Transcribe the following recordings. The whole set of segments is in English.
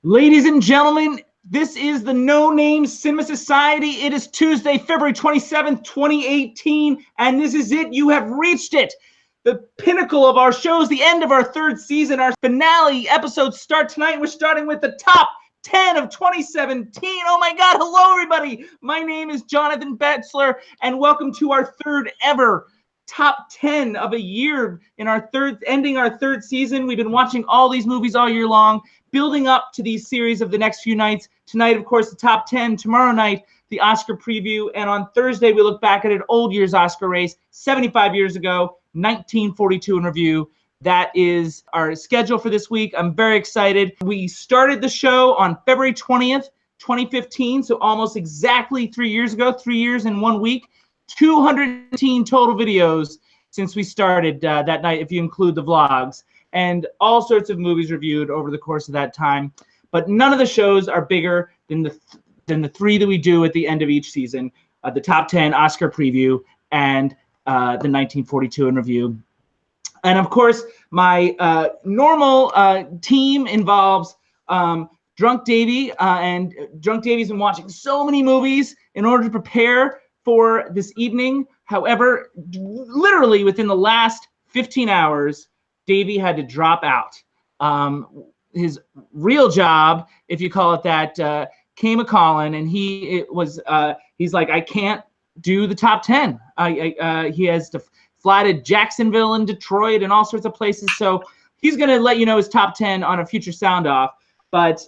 Ladies and gentlemen, this is the No Name Cinema Society. It is Tuesday, February 27th, 2018, and this is it. You have reached it. The pinnacle of our shows, the end of our third season. Our finale episodes start tonight. We're starting with the top 10 of 2017. Oh my God, hello everybody. My name is Jonathan Betzler, and welcome to our third ever top 10 of a year in our ending our third season. We've been watching all these movies all year long, building up to these series of the next few nights. Tonight, of course, the top 10. Tomorrow night, the Oscar preview. And on Thursday, we look back at an old year's Oscar race, 75 years ago, 1942 in review. That is our schedule for this week. I'm very excited. We started the show on February 20th, 2015, so almost exactly 3 years ago, 3 years and 1 week. 218 total videos since we started that night, if you include the vlogs, and all sorts of movies reviewed over the course of that time. But none of the shows are bigger than the three that we do at the end of each season: the top 10 Oscar preview and the 1942 in review. And of course, my normal team involves Drunk Davey, and Drunk Davey's been watching so many movies in order to prepare for this evening. However, literally within the last 15 hours, Davey had to drop out. His real job, if you call it that, came a-calling, and he's like, I can't do the top 10. He has to fly to Jacksonville and Detroit and all sorts of places. So he's going to let you know his top 10 on a future sound off. But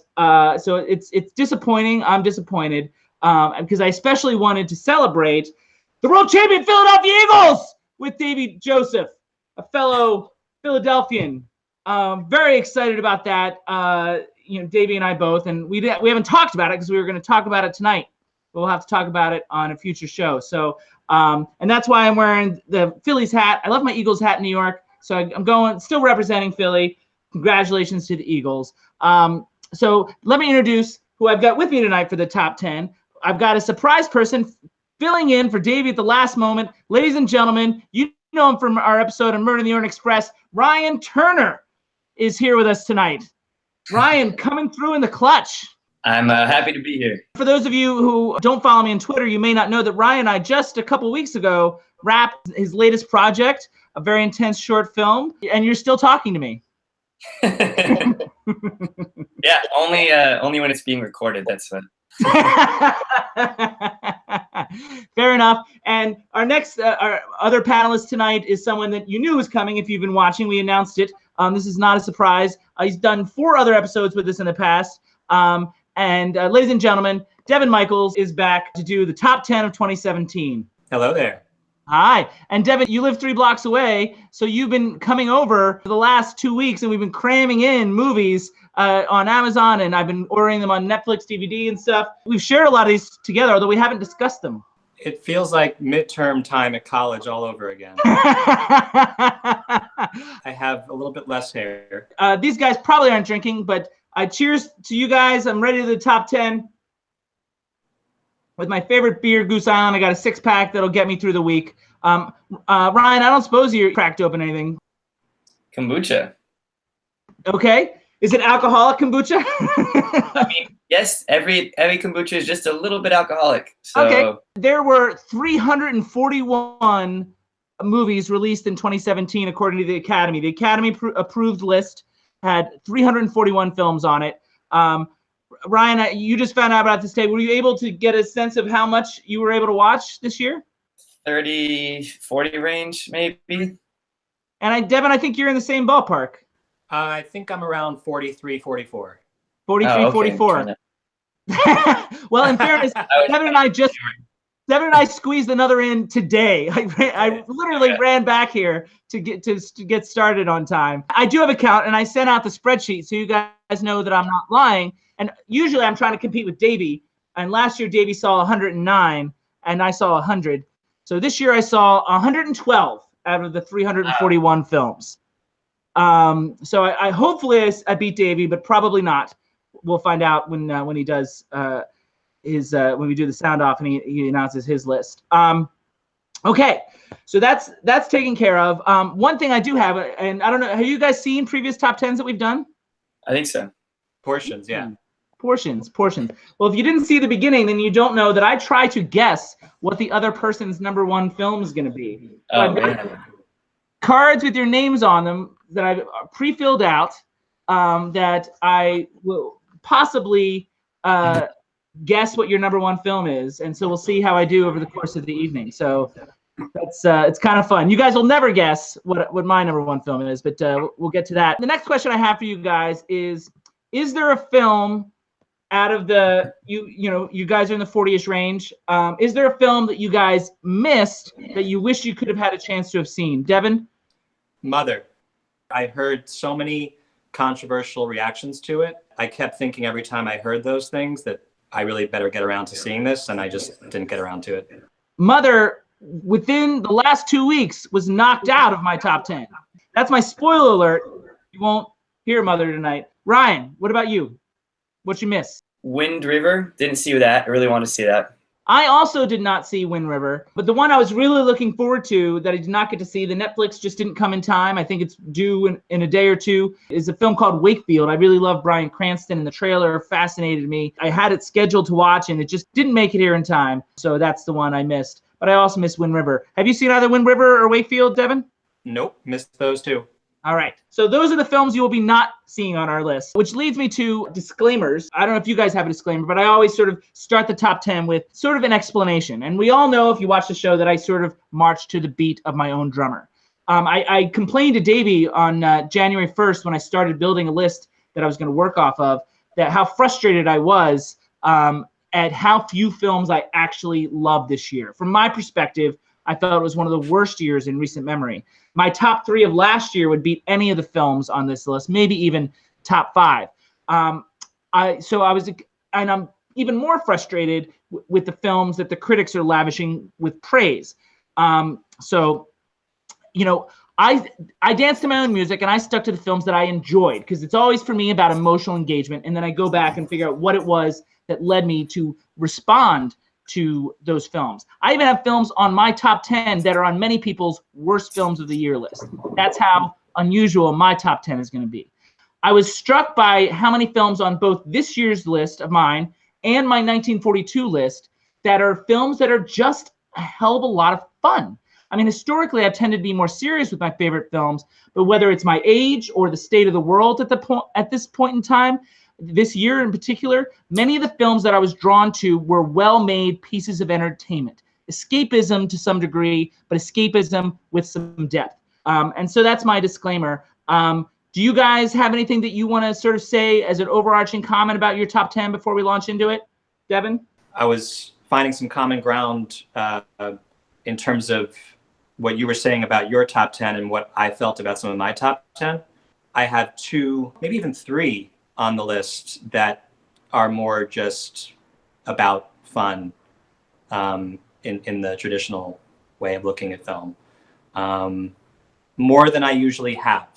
so it's disappointing. I'm disappointed. Because I especially wanted to celebrate the world champion Philadelphia Eagles with Davey Joseph, a fellow Philadelphian. Very excited about that. Davey and I both, and we haven't talked about it because we were going to talk about it tonight. We'll have to talk about it on a future show. So, and that's why I'm wearing the Phillies hat. I love my Eagles hat in New York, so I'm still representing Philly. Congratulations to the Eagles. So let me introduce who I've got with me tonight for the top 10. I've got a surprise person filling in for Davey at the last moment. Ladies and gentlemen, you know him from our episode on Murder in the Orient Express. Ryan Turner is here with us tonight. Ryan, coming through in the clutch. I'm happy to be here. For those of you who don't follow me on Twitter, you may not know that Ryan and I just a couple weeks ago wrapped his latest project, a very intense short film, and you're still talking to me. Yeah, only when it's being recorded. That's what. Fair enough. And our next, our other panelist tonight is someone that you knew was coming if you've been watching. We announced it. This is not a surprise. He's done 4 other episodes with us in the past. Ladies and gentlemen, Devin Michaels is back to do the top 10 of 2017. Hello there. Hi. And Devin, you live 3 blocks away, so you've been coming over for the last 2 weeks, and we've been cramming in movies on Amazon, and I've been ordering them on Netflix, DVD, and stuff. We've shared a lot of these together, although we haven't discussed them. It feels like midterm time at college all over again. I have a little bit less hair. These guys probably aren't drinking, but cheers to you guys. I'm ready to the top 10 with my favorite beer, Goose Island. I got a 6-pack that'll get me through the week. Ryan, I don't suppose you cracked open anything. Kombucha. Okay. Is it alcoholic kombucha? I mean, yes, every kombucha is just a little bit alcoholic. So. Okay. There were 341 movies released in 2017, according to the Academy. The Academy approved list had 341 films on it. Ryan, you just found out about this day. Were you able to get a sense of how much you were able to watch this year? 30, 40 range, maybe. And Devin, I think you're in the same ballpark. I think I'm around 43, 44. 43, oh, okay. 44. Well, in fairness, Devin and I squeezed another in today. I literally ran back here to get started on time. I do have a count, and I sent out the spreadsheet so you guys know that I'm not lying. And usually I'm trying to compete with Davey. And last year Davey saw 109, and I saw 100. So this year I saw 112 out of the 341 films. So I hopefully I beat Davey, but probably not. We'll find out when he does when we do the sound off and he announces his list. Okay, so that's taken care of. One thing I do have, and I don't know, have you guys seen previous top 10s that we've done? I think so. Portions, yeah. Portions. Well, if you didn't see the beginning, then you don't know that I try to guess what the other person's number one film is going to be. So Oh I've got man. cards with your names on them that I've pre-filled out that I will possibly guess what your number one film is. And so we'll see how I do over the course of the evening. So that's it's kind of fun. You guys will never guess what my number one film is, but we'll get to that. The next question I have for you guys is there a film out of the you guys are in the 40ish range? Is there a film that you guys missed that you wish you could have had a chance to have seen? Devin? Mother. I heard so many controversial reactions to it. I kept thinking every time I heard those things that I really better get around to seeing this, and I just didn't get around to it. Mother, within the last 2 weeks, was knocked out of my top 10. That's my spoiler alert. You won't hear Mother tonight. Ryan, what about you? What you miss? Wind River. Didn't see that. I really want to see that. I also did not see Wind River, but the one I was really looking forward to that I did not get to see, the Netflix just didn't come in time. I think it's due in a day or two, is a film called Wakefield. I really love Bryan Cranston, and the trailer fascinated me. I had it scheduled to watch, and it just didn't make it here in time. So that's the one I missed. But I also missed Wind River. Have you seen either Wind River or Wakefield, Devin? Nope, missed those two. All right. So those are the films you will be not seeing on our list, which leads me to disclaimers. I don't know if you guys have a disclaimer, but I always sort of start the top 10 with sort of an explanation. And we all know, if you watch the show, that I sort of march to the beat of my own drummer. I complained to Davey on January 1st when I started building a list that I was going to work off of, that how frustrated I was at how few films I actually loved this year. From my perspective, I felt it was one of the worst years in recent memory. My top 3 of last year would beat any of the films on this list, maybe even top 5. I'm even more frustrated with the films that the critics are lavishing with praise. I danced to my own music, and I stuck to the films that I enjoyed, because it's always for me about emotional engagement, and then I go back and figure out what it was that led me to respond to those films. I even have films on my top 10 that are on many people's worst films of the year list. That's how unusual my top 10 is going to be. I was struck by how many films on both this year's list of mine and my 1942 list that are films that are just a hell of a lot of fun. I mean, historically, I've tended to be more serious with my favorite films, but whether it's my age or the state of the world at this point in time, this year in particular, many of the films that I was drawn to were well-made pieces of entertainment. Escapism to some degree, but escapism with some depth. And so that's my disclaimer. Do you guys have anything that you want to sort of say as an overarching comment about your top 10 before we launch into it? Devin? I was finding some common ground in terms of what you were saying about your top 10 and what I felt about some of my top 10. I have 2, maybe even 3 on the list that are more just about fun in the traditional way of looking at film, more than I usually have.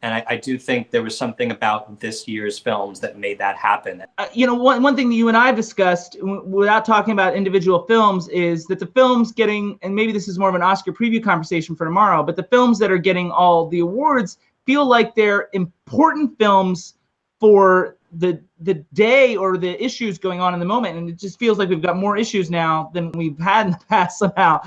And I do think there was something about this year's films that made that happen. One thing that you and I have discussed without talking about individual films is that the films getting, and maybe this is more of an Oscar preview conversation for tomorrow, but the films that are getting all the awards feel like they're important films for the day or the issues going on in the moment. And it just feels like we've got more issues now than we've had in the past somehow.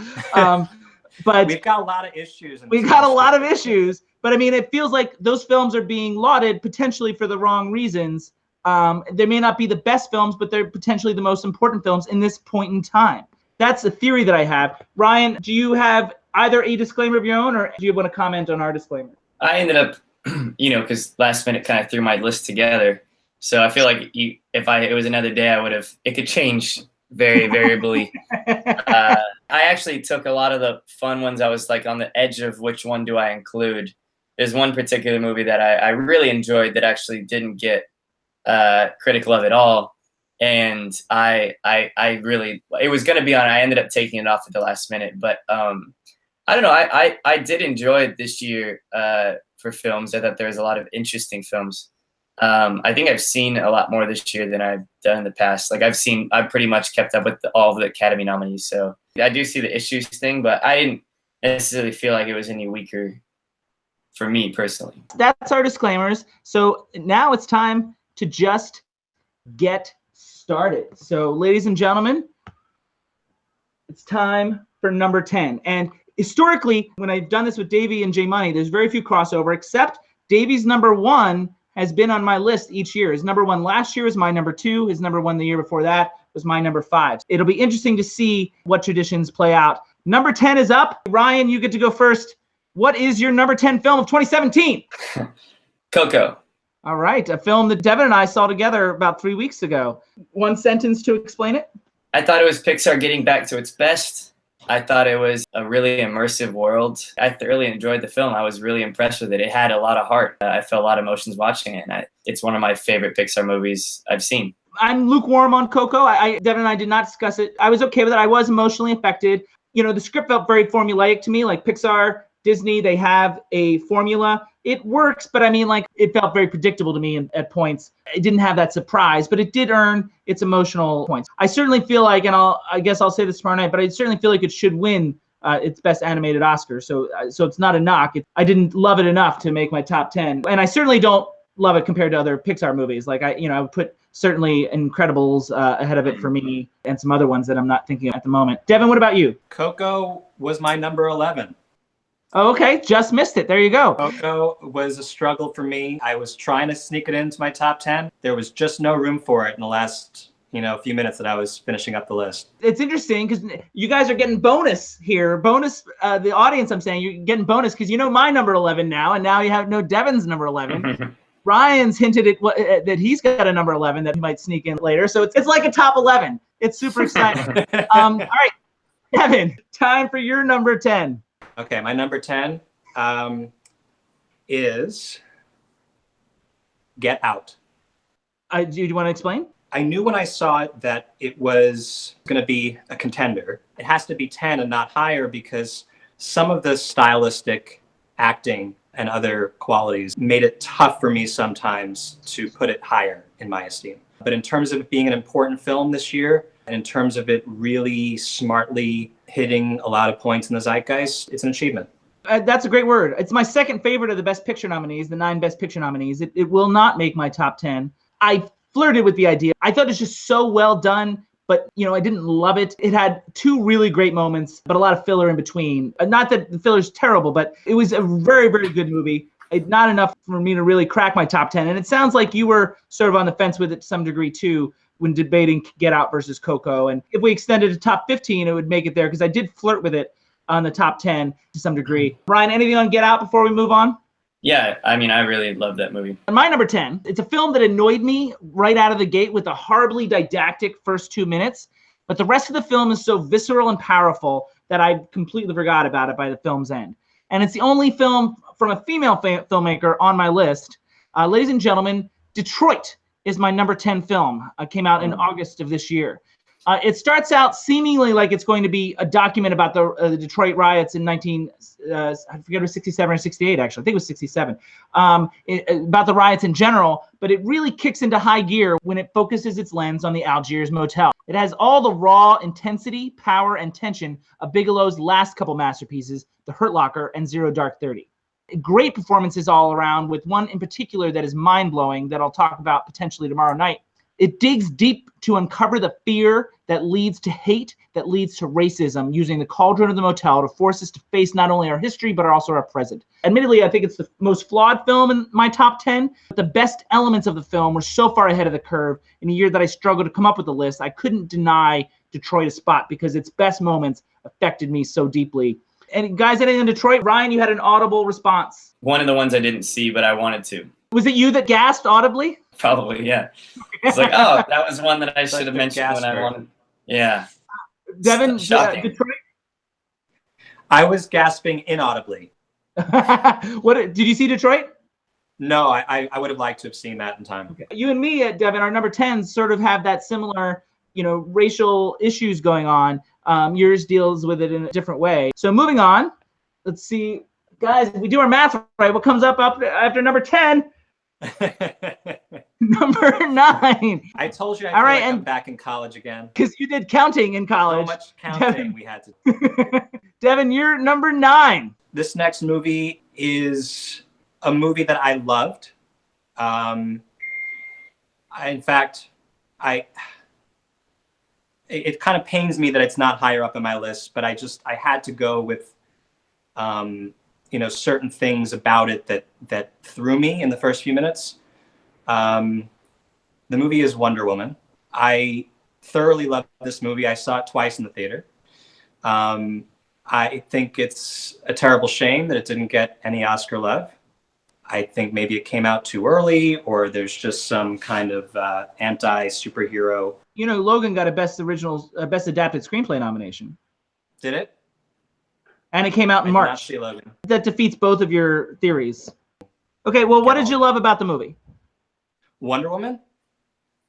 But we've got a lot of issues. But I mean, it feels like those films are being lauded potentially for the wrong reasons. They may not be the best films, but they're potentially the most important films in this point in time. That's a theory that I have. Ryan, do you have either a disclaimer of your own, or do you want to comment on our disclaimer? I ended up, because last minute kind of threw my list together. So I feel like if it was another day, it could change very variably. I actually took a lot of the fun ones. I was like on the edge of which one do I include. There's one particular movie that I really enjoyed that actually didn't get critic love at all. And I really, it was going to be on, I ended up taking it off at the last minute, but I don't know. I did enjoy it this year for films. I thought there was a lot of interesting films. I think I've seen a lot more this year than I've done in the past. Like I've pretty much kept up with all of the Academy nominees. So I do see the issues thing, but I didn't necessarily feel like it was any weaker for me personally. That's our disclaimers. So now it's time to just get started. So, ladies and gentlemen, it's time for number 10. And historically, when I've done this with Davey and J Money, there's very few crossover, except Davey's number 1 has been on my list each year. His number 1 last year was my number 2. His number 1 the year before that was my number 5. It'll be interesting to see what traditions play out. Number 10 is up. Ryan, you get to go first. What is your number 10 film of 2017? Coco. All right. A film that Devin and I saw together about 3 weeks ago. One sentence to explain it? I thought it was Pixar getting back to its best. I thought it was a really immersive world. I thoroughly enjoyed the film. I was really impressed with it. It had a lot of heart. I felt a lot of emotions watching it. And it's one of my favorite Pixar movies I've seen. I'm lukewarm on Coco. Devin and I did not discuss it. I was okay with it. I was emotionally affected. You know, the script felt very formulaic to me, like Pixar, Disney, they have a formula. It works, but I mean, like, it felt very predictable to me at points. It didn't have that surprise, but it did earn its emotional points. I certainly feel like, and I guess I'll say this tomorrow night, but I certainly feel like it should win its Best Animated Oscar. So it's not a knock. I didn't love it enough to make my top 10. And I certainly don't love it compared to other Pixar movies. Like, I would put certainly Incredibles ahead of it for me and some other ones that I'm not thinking of at the moment. Devin, what about you? Coco was my number 11. Oh, okay, just missed it. There you go. Coco was a struggle for me. I was trying to sneak it into my top 10. There was just no room for it in the last, few minutes that I was finishing up the list. It's interesting because you guys are getting bonus here. Bonus, the audience, I'm saying, you're getting bonus because you know my number 11 now, and now you have no Devin's number 11. Ryan's hinted at that he's got a number 11 that he might sneak in later. So it's like a top 11. It's super exciting. All right, Devin, time for your number 10. Okay, my number 10 is Get Out. Do you want to explain? I knew when I saw it that it was going to be a contender. It has to be 10 and not higher because some of the stylistic acting and other qualities made it tough for me sometimes to put it higher in my esteem. But in terms of it being an important film this year, and in terms of it really smartly hitting a lot of points in the zeitgeist, it's an achievement. That's a great word. It's my second favorite of the Best Picture nominees, the 9 Best Picture nominees. It will not make my top 10. I flirted with the idea. I thought it was just so well done, but I didn't love it. It had 2 really great moments, but a lot of filler in between. Not that the filler's terrible, but it was a very, very good movie. Not enough for me to really crack my top 10. And it sounds like you were sort of on the fence with it to some degree too, when debating Get Out versus Coco. And if we extended to top 15, it would make it there because I did flirt with it on the top 10 to some degree. Ryan, anything on Get Out before we move on? Yeah, I mean, I really love that movie. My number 10, it's a film that annoyed me right out of the gate with a horribly didactic first 2 minutes, but the rest of the film is so visceral and powerful that I completely forgot about it by the film's end. And it's the only film from a female filmmaker on my list. Ladies and gentlemen, Detroit is my number 10 film. It came out in August of this year. It starts out seemingly like it's going to be a document about the Detroit riots in I forget it was 67 or 68, actually. I think it was 67, about the riots in general, but it really kicks into high gear when it focuses its lens on the Algiers Motel. It has all the raw intensity, power, and tension of Bigelow's last couple masterpieces, The Hurt Locker and Zero Dark 30. Great performances all around, with one in particular that is mind-blowing that I'll talk about potentially tomorrow night. It digs deep to uncover the fear that leads to hate, that leads to racism, using the cauldron of the motel to force us to face not only our history, but also our present. Admittedly, I think it's the most flawed film in my top 10, but the best elements of the film were so far ahead of the curve in a year that I struggled to come up with the list. I couldn't deny Detroit a spot because its best moments affected me so deeply. And guys, anything in Detroit? Ryan, you had an audible response. One of the ones I didn't see, but I wanted to. Was it you that gasped audibly? Probably, yeah. It's like, oh, that was one that I should have mentioned when I wanted. Yeah. Devin, Detroit? I was gasping inaudibly. What did you see Detroit? No, I would have liked to have seen that in time. Okay. You and me, Devin, our number 10s sort of have that similar, racial issues going on. Yours deals with it in a different way. So moving on, let's see. Guys, if we do our math right, what comes up after number 10? Number 9. I told you All right, I'm back in college again. Because you did counting in college. So much counting Devin. We had to do. Devin, you're number 9. This next movie is a movie that I loved. In fact, it kind of pains me that it's not higher up in my list, but I had to go with, certain things about it that threw me in the first few minutes. The movie is Wonder Woman. I thoroughly love this movie. I saw it twice in the theater. I think it's a terrible shame that it didn't get any Oscar love. I think maybe it came out too early, or there's just some kind of anti-superhero. Logan got a Best Adapted Screenplay nomination. Did it? And it came out in I did March. not see Logan. That defeats both of your theories. Okay, well, what did you love about the movie? Wonder Woman?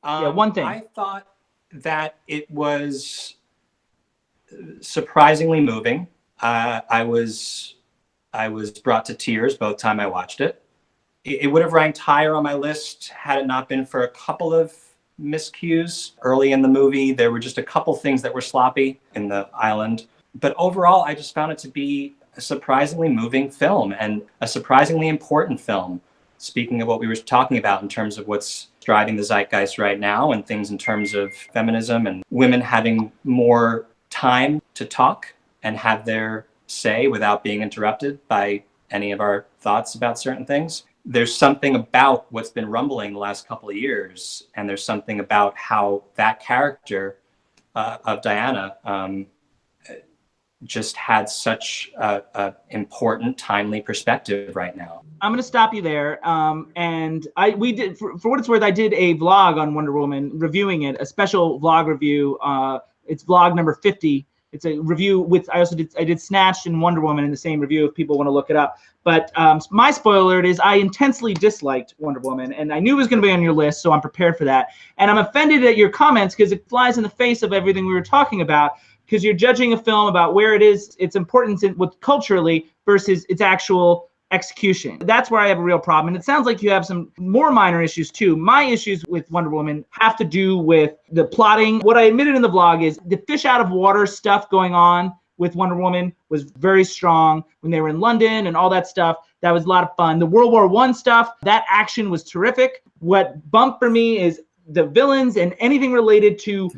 One thing. I thought that it was surprisingly moving. I was brought to tears both time I watched it. It would have ranked higher on my list had it not been for a couple of miscues early in the movie. There were just a couple things that were sloppy in the island. But overall, I just found it to be a surprisingly moving film and a surprisingly important film. Speaking of what we were talking about in terms of what's driving the zeitgeist right now and things in terms of feminism and women having more time to talk and have their say without being interrupted by any of our thoughts about certain things. There's something about what's been rumbling the last couple of years, and there's something about how that character of Diana just had such a important, timely perspective right now. I'm going to stop you there. And we did, for what it's worth, I did a vlog on Wonder Woman, reviewing it, a special vlog review. It's vlog number 50. It's a review I did Snatched and Wonder Woman in the same review if people want to look it up. But my spoiler alert is I intensely disliked Wonder Woman, and I knew it was going to be on your list, so I'm prepared for that. And I'm offended at your comments because it flies in the face of everything we were talking about, because you're judging a film about where it is, its importance with culturally versus its actual execution. That's where I have a real problem. And it sounds like you have some more minor issues too. My issues with Wonder Woman have to do with the plotting. What I admitted in the vlog is the fish out of water stuff going on with Wonder Woman was very strong when they were in London and all that stuff. That was a lot of fun. The World War I stuff, that action was terrific. What bumped for me is the villains and anything related to,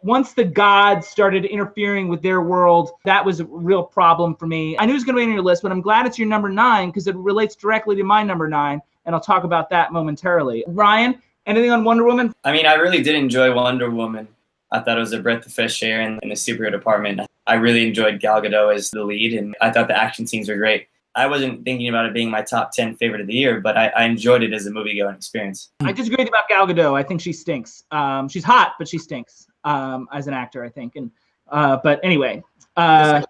once the gods started interfering with their world, that was a real problem for me. I knew it was going to be on your list, but I'm glad it's your number 9 because it relates directly to my number 9, and I'll talk about that momentarily. Ryan, anything on Wonder Woman? I mean, I really did enjoy Wonder Woman. I thought it was a breath of fresh air in the superhero department. I really enjoyed Gal Gadot as the lead, and I thought the action scenes were great. I wasn't thinking about it being my top 10 favorite of the year, but I enjoyed it as a movie-going experience. I disagree about Gal Gadot. I think she stinks. She's hot, but she stinks as an actor, I think. And but anyway, I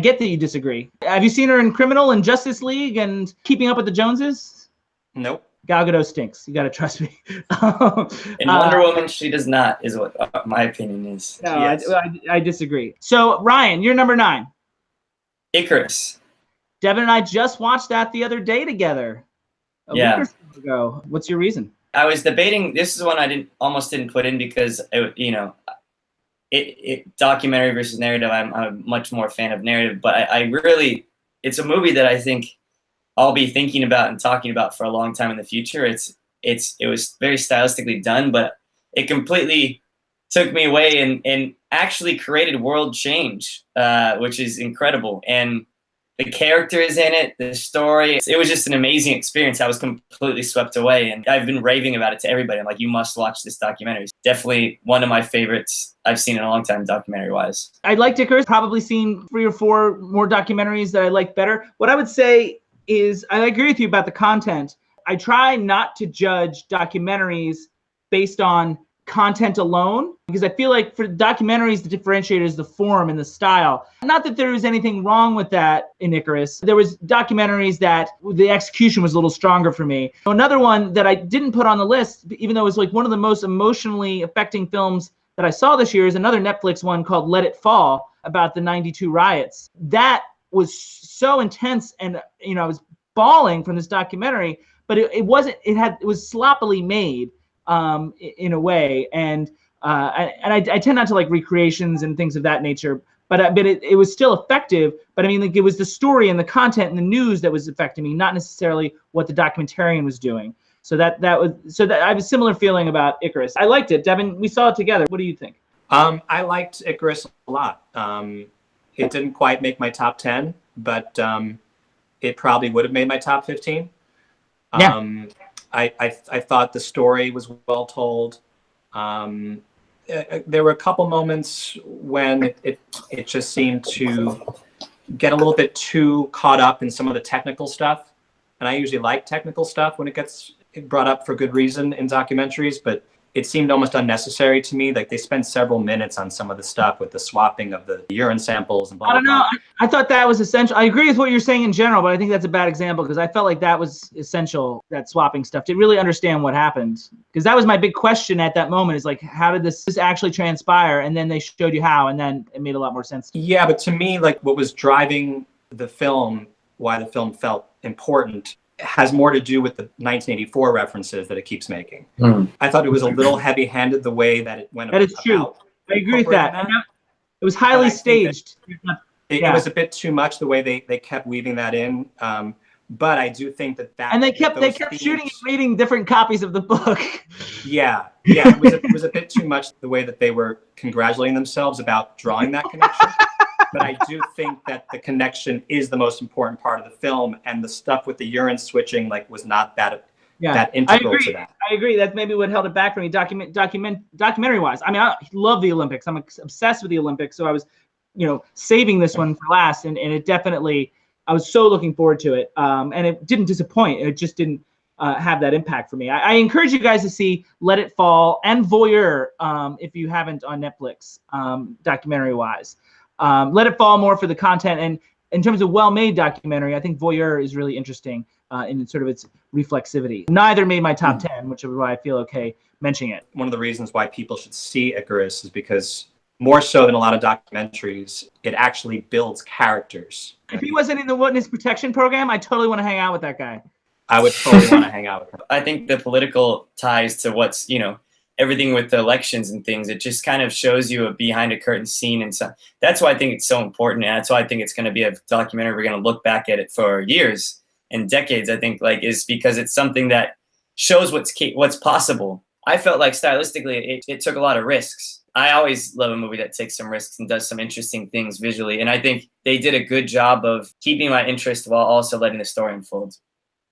get that you disagree. Have you seen her in Criminal and Justice League and Keeping Up with the Joneses? Nope. Gal Gadot stinks. You got to trust me. In Wonder Woman, she does not, is what my opinion is. No, yes. I disagree. So, Ryan, you're number 9. Icarus. Devin and I just watched that the other day together. A week or so ago. What's your reason? I was debating. This is one I almost didn't put in because it documentary versus narrative. I'm a much more fan of narrative, but I really, it's a movie that I think I'll be thinking about and talking about for a long time in the future. It was very stylistically done, but it completely took me away and actually created world change, which is incredible. And the characters in it, the story, it was just an amazing experience. I was completely swept away, and I've been raving about it to everybody. I'm like, you must watch this documentary. It's definitely one of my favorites I've seen in a long time, documentary-wise. I liked Icarus. Probably seen 3 or 4 more documentaries that I like better. What I would say is I agree with you about the content. I try not to judge documentaries based on content alone, because I feel like for documentaries, the differentiator is the form and the style. Not that there was anything wrong with that in Icarus. There was documentaries that the execution was a little stronger for me. Another one that I didn't put on the list, even though it was like one of the most emotionally affecting films that I saw this year, is another Netflix one called Let It Fall, about the 92 riots. That was so intense, and I was bawling from this documentary, but it was sloppily made. In a way, and I tend not to like recreations and things of that nature, but it was still effective. But I mean, like, it was the story and the content and the news that was affecting me, not necessarily what the documentarian was doing. So that I have a similar feeling about Icarus. I liked it. Devin, we saw it together. What do you think? I liked Icarus a lot. It didn't quite make my top 10, but it probably would have made my top 15. Yeah. I thought the story was well told. There were a couple moments when it just seemed to get a little bit too caught up in some of the technical stuff. And I usually like technical stuff when it gets brought up for good reason in documentaries, but it seemed almost unnecessary to me. Like they spent several minutes on some of the stuff with the swapping of the urine samples and blah, blah, I don't know. blah. I thought that was essential. I agree with what you're saying in general, but I think that's a bad example because I felt like that was essential, that swapping stuff, to really understand what happened. Because that was my big question at that moment, is like, how did this actually transpire? And then they showed you how, and then it made a lot more sense. Yeah, but to me, like what was driving the film, why the film felt important, has more to do with the 1984 references that it keeps making. I thought it was a little heavy-handed the way that it went about. That is true. I agree with that. It was highly staged. It was a bit too much the way they kept weaving that in. But I do think that and they kept shooting and reading different copies of the book. Yeah, it was a bit too much the way that they were congratulating themselves about drawing that connection. But I do think that the connection is the most important part of the film, and the stuff with the urine switching was not that integral to that. I agree. That's maybe what held it back for me, documentary wise. I mean, I love the Olympics. I'm obsessed with the Olympics, so I was, saving this one for last, and it definitely, I was so looking forward to it, and it didn't disappoint. It just didn't have that impact for me. I encourage you guys to see Let It Fall and Voyeur if you haven't on Netflix, documentary wise. Let It Fall more for the content, and in terms of well-made documentary, I think Voyeur is really interesting in sort of its reflexivity. Neither made my top 10, which is why I feel okay mentioning it. One of the reasons why people should see Icarus is because more so than a lot of documentaries, it actually builds characters. If he wasn't in the witness protection program, I totally want to hang out with that guy. I would totally want to hang out with him. I think the political ties to what's, everything with the elections and things, it just kind of shows you a behind a curtain scene. And so that's why I think it's so important. And that's why I think it's going to be a documentary. We're going to look back at it for years and decades, I think, is because it's something that shows what's possible. I felt like stylistically, it took a lot of risks. I always love a movie that takes some risks and does some interesting things visually. And I think they did a good job of keeping my interest while also letting the story unfold.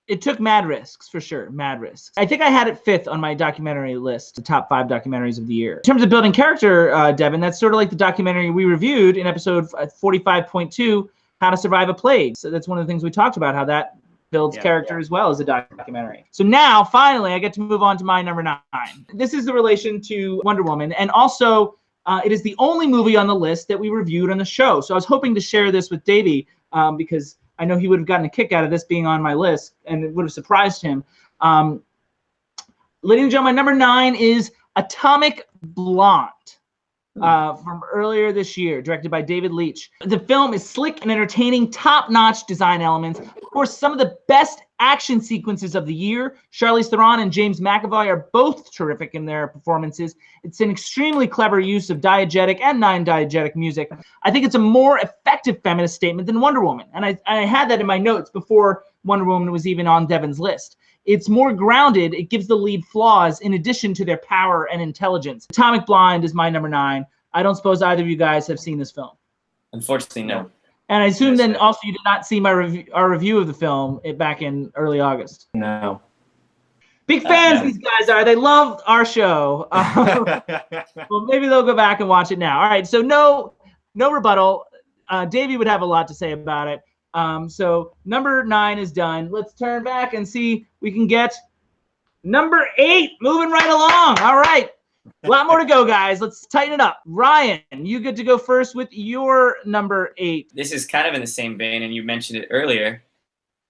It took mad risks, for sure. Mad risks. I think I had it 5th on my documentary list, the top 5 documentaries of the year. In terms of building character, Devin, that's sort of like the documentary we reviewed in episode 45.2, How to Survive a Plague. So that's one of the things we talked about, how that builds character as well as a documentary. So now, finally, I get to move on to my number 9. This is the relation to Wonder Woman, and also it is the only movie on the list that we reviewed on the show. So I was hoping to share this with Davey because I know he would have gotten a kick out of this being on my list, and it would have surprised him. Ladies and gentlemen, number 9 is Atomic Blonde from earlier this year, directed by David Leitch. The film is slick and entertaining, top-notch design elements. Of course, some of the best action sequences of the year. Charlize Theron and James McAvoy are both terrific in their performances. It's an extremely clever use of diegetic and non-diegetic music. I think it's a more effective feminist statement than Wonder Woman. And I had that in my notes before Wonder Woman was even on Devin's list. It's more grounded. It gives the lead flaws in addition to their power and intelligence. Atomic Blonde is my number 9. I don't suppose either of you guys have seen this film. Unfortunately, no. And I assume then also you did not see our review of the film back in early August. No. Big fans these guys are. They love our show. Well, maybe they'll go back and watch it now. All right, so no rebuttal. Davey would have a lot to say about it. So number 9 is done. Let's turn back and see we can get number 8 moving right along. All right. A lot more to go, guys. Let's tighten it up. Ryan, you get to go first with your number 8. This is kind of in the same vein, and you mentioned it earlier.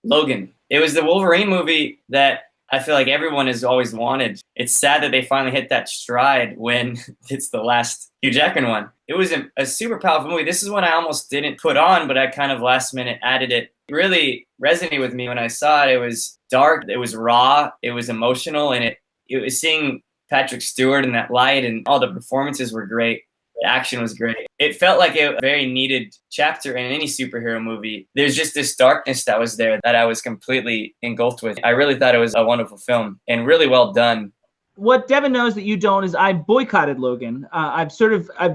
Logan. It was the Wolverine movie that I feel like everyone has always wanted. It's sad that they finally hit that stride when it's the last Hugh Jackman one. It was a super powerful movie. This is one I almost didn't put on, but I kind of last minute added it. It really resonated with me when I saw it. It was dark. It was raw. It was emotional. And it was seeing Patrick Stewart in that light, and all the performances were great. The action was great. It felt like a very needed chapter in any superhero movie. There's just this darkness that was there that I was completely engulfed with. I really thought it was a wonderful film and really well done. What Devin knows that you don't is I boycotted Logan. I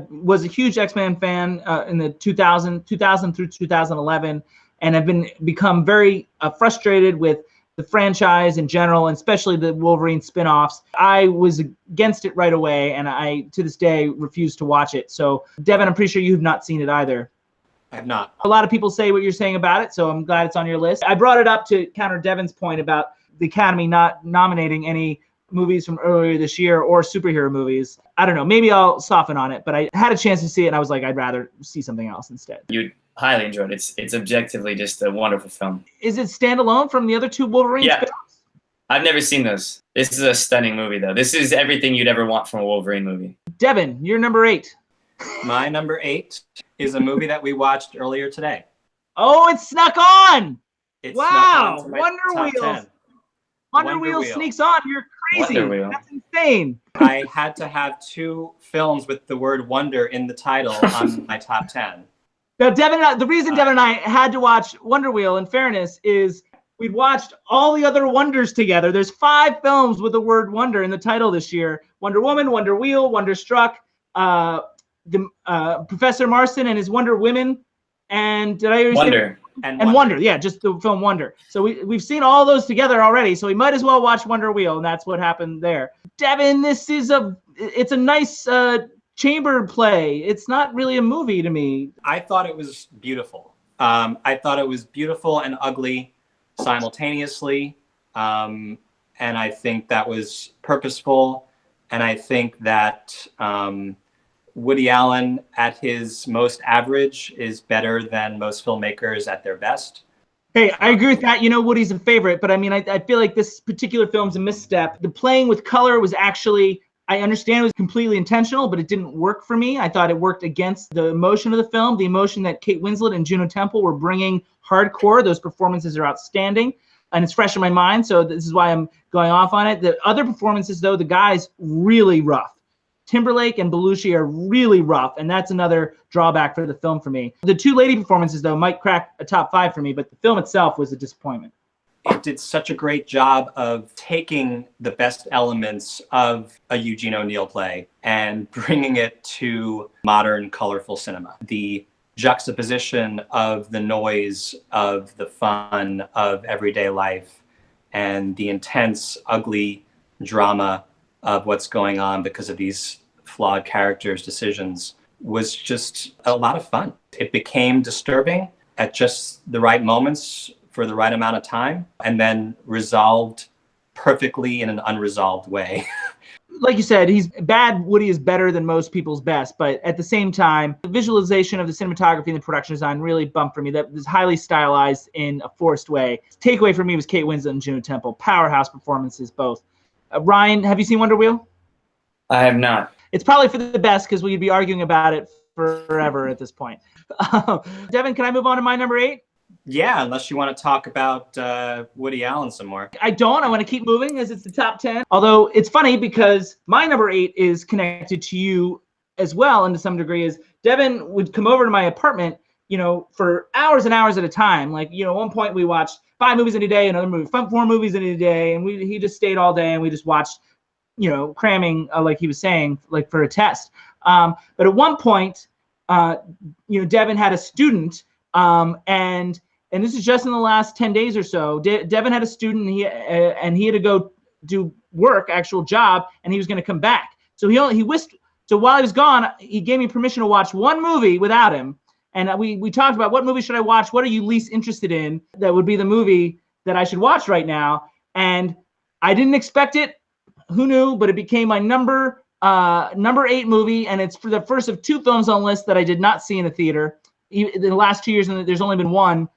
was a huge X-Men fan in the 2000 through 2011, and I've become very frustrated with the franchise in general, and especially the Wolverine spin-offs. I was against it right away, and I, to this day, refuse to watch it. So, Devin, I'm pretty sure you've not seen it either. I have not. A lot of people say what you're saying about it, so I'm glad it's on your list. I brought it up to counter Devin's point about the Academy not nominating any movies from earlier this year or superhero movies. I don't know. Maybe I'll soften on it, but I had a chance to see it, and I was like, I'd rather see something else instead. You'd highly enjoy it. It's objectively just a wonderful film. Is it standalone from the other two Wolverine spin-offs? I've never seen those. This is a stunning movie, though. This is everything you'd ever want from a Wolverine movie. Devin, you're number 8. My number 8 is a movie that we watched earlier today. Oh, it snuck on! Wow, Wonder Wheels. Wonder Wheels sneaks on. You're crazy. That's insane. I had to have 2 films with the word wonder in the title on my top 10. Now, Devin, the reason Devin and I had to watch Wonder Wheel, in fairness, is we'd watched all the other wonders together. There's 5 films with the word wonder in the title this year. Wonder Woman, Wonder Wheel, Wonderstruck, Professor Marston and his Wonder Women, and did I already Wonder. And Wonder, yeah, just the film Wonder. So we've seen all those together already, so we might as well watch Wonder Wheel, and that's what happened there. Devin, it's a nice chamber play. It's not really a movie to me. I thought it was beautiful. I thought it was beautiful and ugly simultaneously, and I think that was purposeful, and I think that Woody Allen at his most average is better than most filmmakers at their best. Hey, I agree with that. You know, Woody's a favorite, but I mean, I feel like this particular film's a misstep. The playing with color was actually, I understand it was completely intentional, but it didn't work for me. I thought it worked against the emotion of the film, the emotion that Kate Winslet and Juno Temple were bringing hardcore. Those performances are outstanding, and it's fresh in my mind, so this is why I'm going off on it. The other performances, though, the guys really rough. Timberlake and Belushi are really rough, and that's another drawback for the film for me. The 2 lady performances, though, might crack a top 5 for me, but the film itself was a disappointment. It did such a great job of taking the best elements of a Eugene O'Neill play and bringing it to modern, colorful cinema. The juxtaposition of the noise, of the fun, of everyday life, and the intense, ugly drama of what's going on because of these flawed characters' decisions was just a lot of fun. It became disturbing at just the right moments for the right amount of time, and then resolved perfectly in an unresolved way. Like you said, Woody is better than most people's best, but at the same time, the visualization of the cinematography and the production design really bumped for me. That was highly stylized in a forced way. Takeaway for me was Kate Winslet and Juno Temple. Powerhouse performances, both. Ryan, have you seen Wonder Wheel? I have not. It's probably for the best because we'd be arguing about it forever at this point. Devin, can I move on to my number 8? Yeah, unless you want to talk about Woody Allen some more. I don't. I want to keep moving as it's the top 10. Although it's funny because my number 8 is connected to you as well, and to some degree is Devin would come over to my apartment, for hours and hours at a time. Like, at one point we watched 5 movies in a day, another movie, 4 movies in a day, and he just stayed all day and we just watched, cramming, like he was saying, like for a test. But at one point, Devin had a student, and this is just in the last 10 days or so. Devin had a student, and he had to go do work, actual job, and he was going to come back. So so while he was gone, he gave me permission to watch 1 movie without him. And we talked about what movie should I watch? What are you least interested in? That would be the movie that I should watch right now. And I didn't expect it. Who knew? But it became my number 8 movie, and it's for the first of 2 films on the list that I did not see in a theater. In the last 2 years, and there's only been 1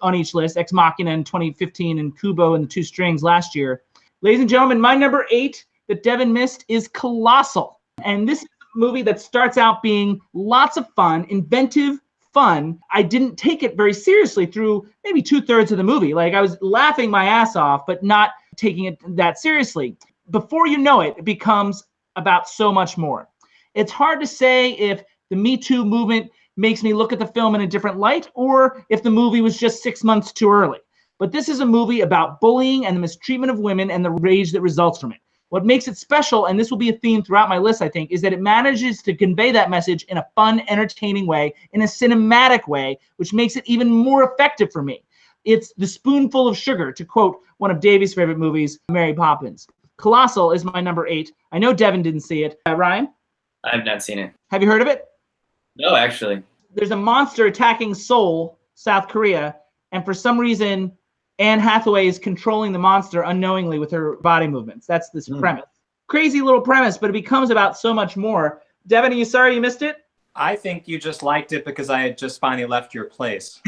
on each list: Ex Machina in 2015 and Kubo and the 2 Strings last year. Ladies and gentlemen, my number 8 that Devin missed is Colossal. And this is a movie that starts out being lots of fun, inventive fun. I didn't take it very seriously through maybe 2/3 of the movie. Like, I was laughing my ass off, but not taking it that seriously. Before you know it, it becomes about so much more. It's hard to say if the Me Too movement makes me look at the film in a different light, or if the movie was just 6 months too early. But this is a movie about bullying and the mistreatment of women and the rage that results from it. What makes it special, and this will be a theme throughout my list, I think, is that it manages to convey that message in a fun, entertaining way, in a cinematic way, which makes it even more effective for me. It's the spoonful of sugar, to quote one of Davey's favorite movies, Mary Poppins. Colossal is my number 8. I know Devin didn't see it. Ryan? I have not seen it. Have you heard of it? No, actually. There's a monster attacking Seoul, South Korea, and for some reason, Anne Hathaway is controlling the monster unknowingly with her body movements. That's this premise. Crazy little premise, but it becomes about so much more. Devin, are you sorry you missed it? I think you just liked it because I had just finally left your place.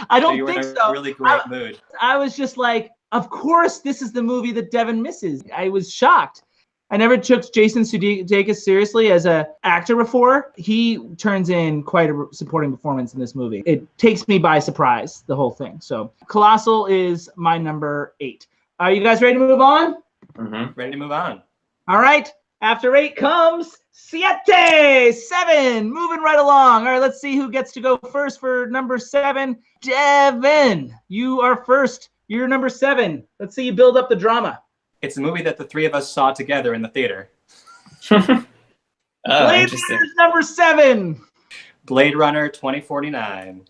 I don't you were think in a so. really great mood. I was just like, of course, this is the movie that Devin misses. I was shocked. I never took Jason Sudeikis seriously as an actor before. He turns in quite a supporting performance in this movie. It takes me by surprise, the whole thing. So Colossal is my number 8. Are you guys ready to move on? Mm-hmm. Ready to move on. All right. After 8 comes Siete, 7. Moving right along. All right, let's see who gets to go first for number 7. Devin, you are first. You're number 7. Let's see you build up the drama. It's a movie that the three of us saw together in the theater. Blade Runner's number 7. Blade Runner 2049.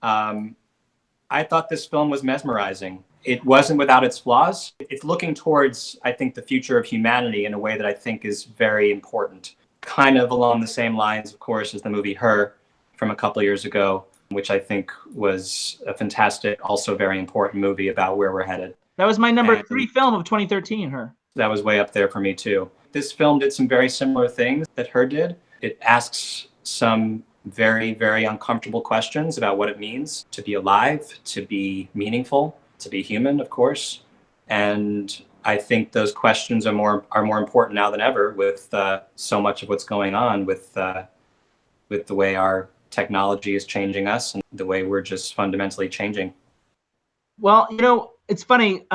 I thought this film was mesmerizing. It wasn't without its flaws. It's looking towards, I think, the future of humanity in a way that I think is very important. Kind of along the same lines, of course, as the movie Her from a couple years ago, which I think was a fantastic, also very important movie about where we're headed. That was my number 3 film of 2013, Her. That was way up there for me, too. This film did some very similar things that Her did. It asks some very, very uncomfortable questions about what it means to be alive, to be meaningful, to be human, of course. And I think those questions are more important now than ever with so much of what's going on with the way our technology is changing us and the way we're just fundamentally changing. Well, you know, it's funny.